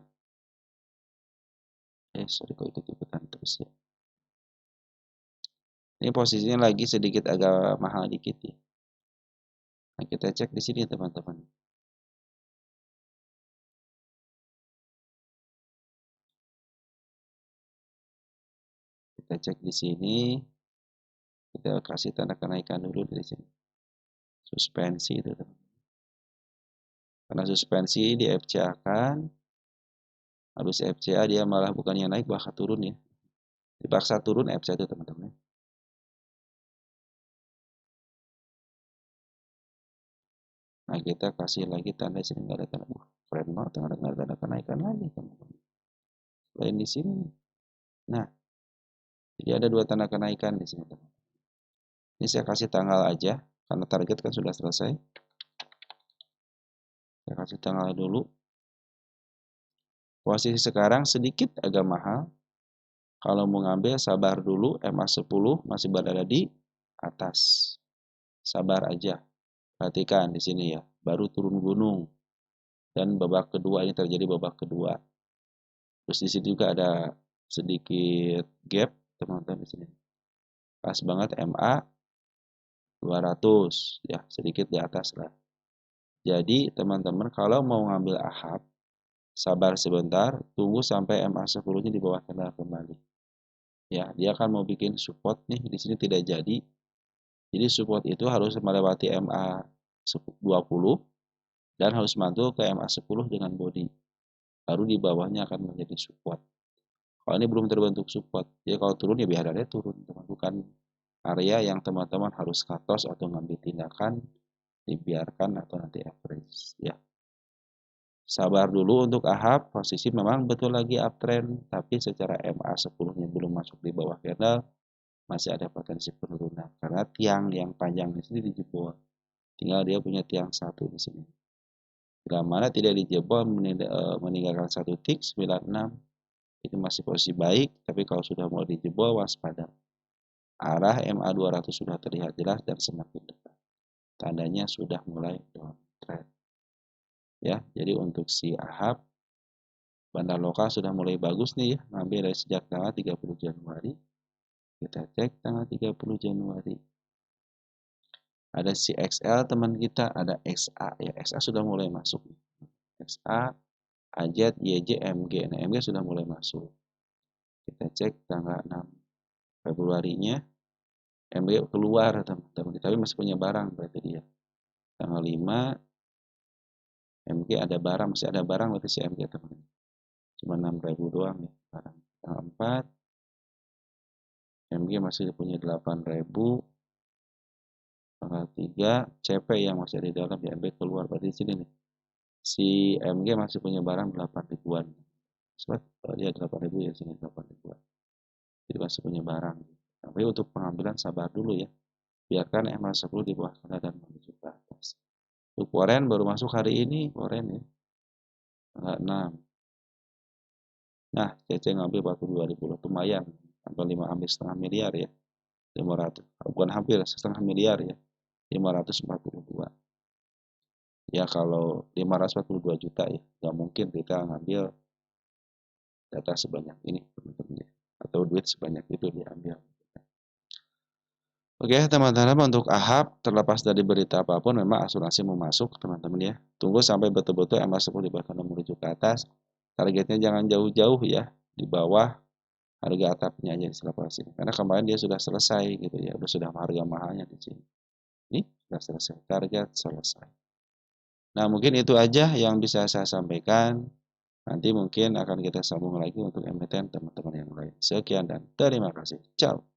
A: sorry kok ikut-ikutan terus ya. Ini posisinya lagi sedikit agak mahal dikit ya. Nah, kita cek di sini teman-teman. Kita cek di sini. Kita kasih tanda kenaikan dulu dari sini. Suspensi itu teman. Karena suspensi di FCA kan. Habis FCA dia malah bukannya naik bahkan turun ya. Dipaksa turun FCA itu teman-teman. Nah kita kasih lagi tanda sini nggak ada tanda. Keren banget nggak ada tanda kenaikan lagi teman-teman. Selain di sini. Nah jadi ada dua tanda kenaikan di sini teman. Ini saya kasih tanggal aja karena target kan sudah selesai. Saya kasih tanggal dulu. Posisi sekarang sedikit agak mahal. Kalau mau ngambil sabar dulu, MA10 masih berada di atas. Sabar aja. Perhatikan di sini ya, baru turun gunung. Dan babak kedua ini terjadi babak kedua. Terus di sini juga ada sedikit gap, teman-teman di sini. Pas banget MA 200 ya, sedikit di atas lah. Jadi teman-teman kalau mau ngambil AHAB, sabar sebentar, tunggu sampai MA10-nya di bawah kendala kembali. Ya, dia akan mau bikin support nih, di sini tidak jadi. Jadi support itu harus melewati MA20 dan harus mantul ke MA10 dengan body. Baru di bawahnya akan menjadi support. Kalau ini belum terbentuk support, jadi kalau turun ya biarnya turun, teman. Bukan area yang teman-teman harus cut loss atau ngambil tindakan, dibiarkan atau nanti average. Ya, sabar dulu untuk AHAB, posisi memang betul lagi uptrend, tapi secara MA10-nya belum masuk di bawah candle, masih ada potensi penurunan karena tiang yang panjang di sini dijebol. Tinggal dia punya tiang satu di sini. Bila mana tidak dijebol meninggalkan satu tick 96 itu masih posisi baik, tapi kalau sudah mau dijebol waspada. Arah MA200 sudah terlihat jelas dan semakin dekat. Tandanya sudah mulai downtrend. Ya, jadi untuk si AHAB bandar lokal sudah mulai bagus nih ya, ngambil dari sejak tanggal 30 Januari. Kita cek tanggal 30 Januari. Ada si XL teman kita, ada XA ya. XA sudah mulai masuk. XA, AZ, YJ, MG. Nah, MG sudah mulai masuk. Kita cek tanggal 6 Februarinya. MG keluar teman-teman, tapi masih punya barang berarti dia. Tanggal 5 MG ada barang, masih ada barang berarti si MG teman-teman. Cuma 6.000 doang ya barang. Tanggal 4 MG masih punya 8.000. Tanggal 3 CP yang masih ada di dalam ya, MG keluar berarti di sini nih. Si MG masih punya barang 8 ribuan. Sobat, dia 8.000 ya sini 8 ribuan. Jadi masih punya barang. Tapi untuk pengambilan sabar dulu ya. Biarkan MA10 di bawah sana dan menuju ke atas. Untuk Warren baru masuk hari ini, Warren ya. Tanggal 6. Nah, CC ngambil 42.000 lumayan. Hampir 5 ambil setengah miliar ya. 500. Bukan hampir setengah miliar ya. 542. Ya kalau 542 juta ya, nggak mungkin kita ngambil data sebanyak ini teman-teman ya. Atau duit sebanyak itu diambil. Oke teman-teman, untuk AHAP terlepas dari berita apapun memang asuransi mau masuk teman-teman ya. Tunggu sampai betul-betul MA10 di bahkan menuju ke atas. Targetnya jangan jauh-jauh ya, di bawah harga atapnya aja di sini. Karena kemarin dia sudah selesai gitu ya, sudah harga mahalnya di sini. Ini sudah selesai, target selesai. Nah mungkin itu aja yang bisa saya sampaikan. Nanti mungkin akan kita sambung lagi untuk emiten teman-teman yang lain. Sekian dan terima kasih. Ciao.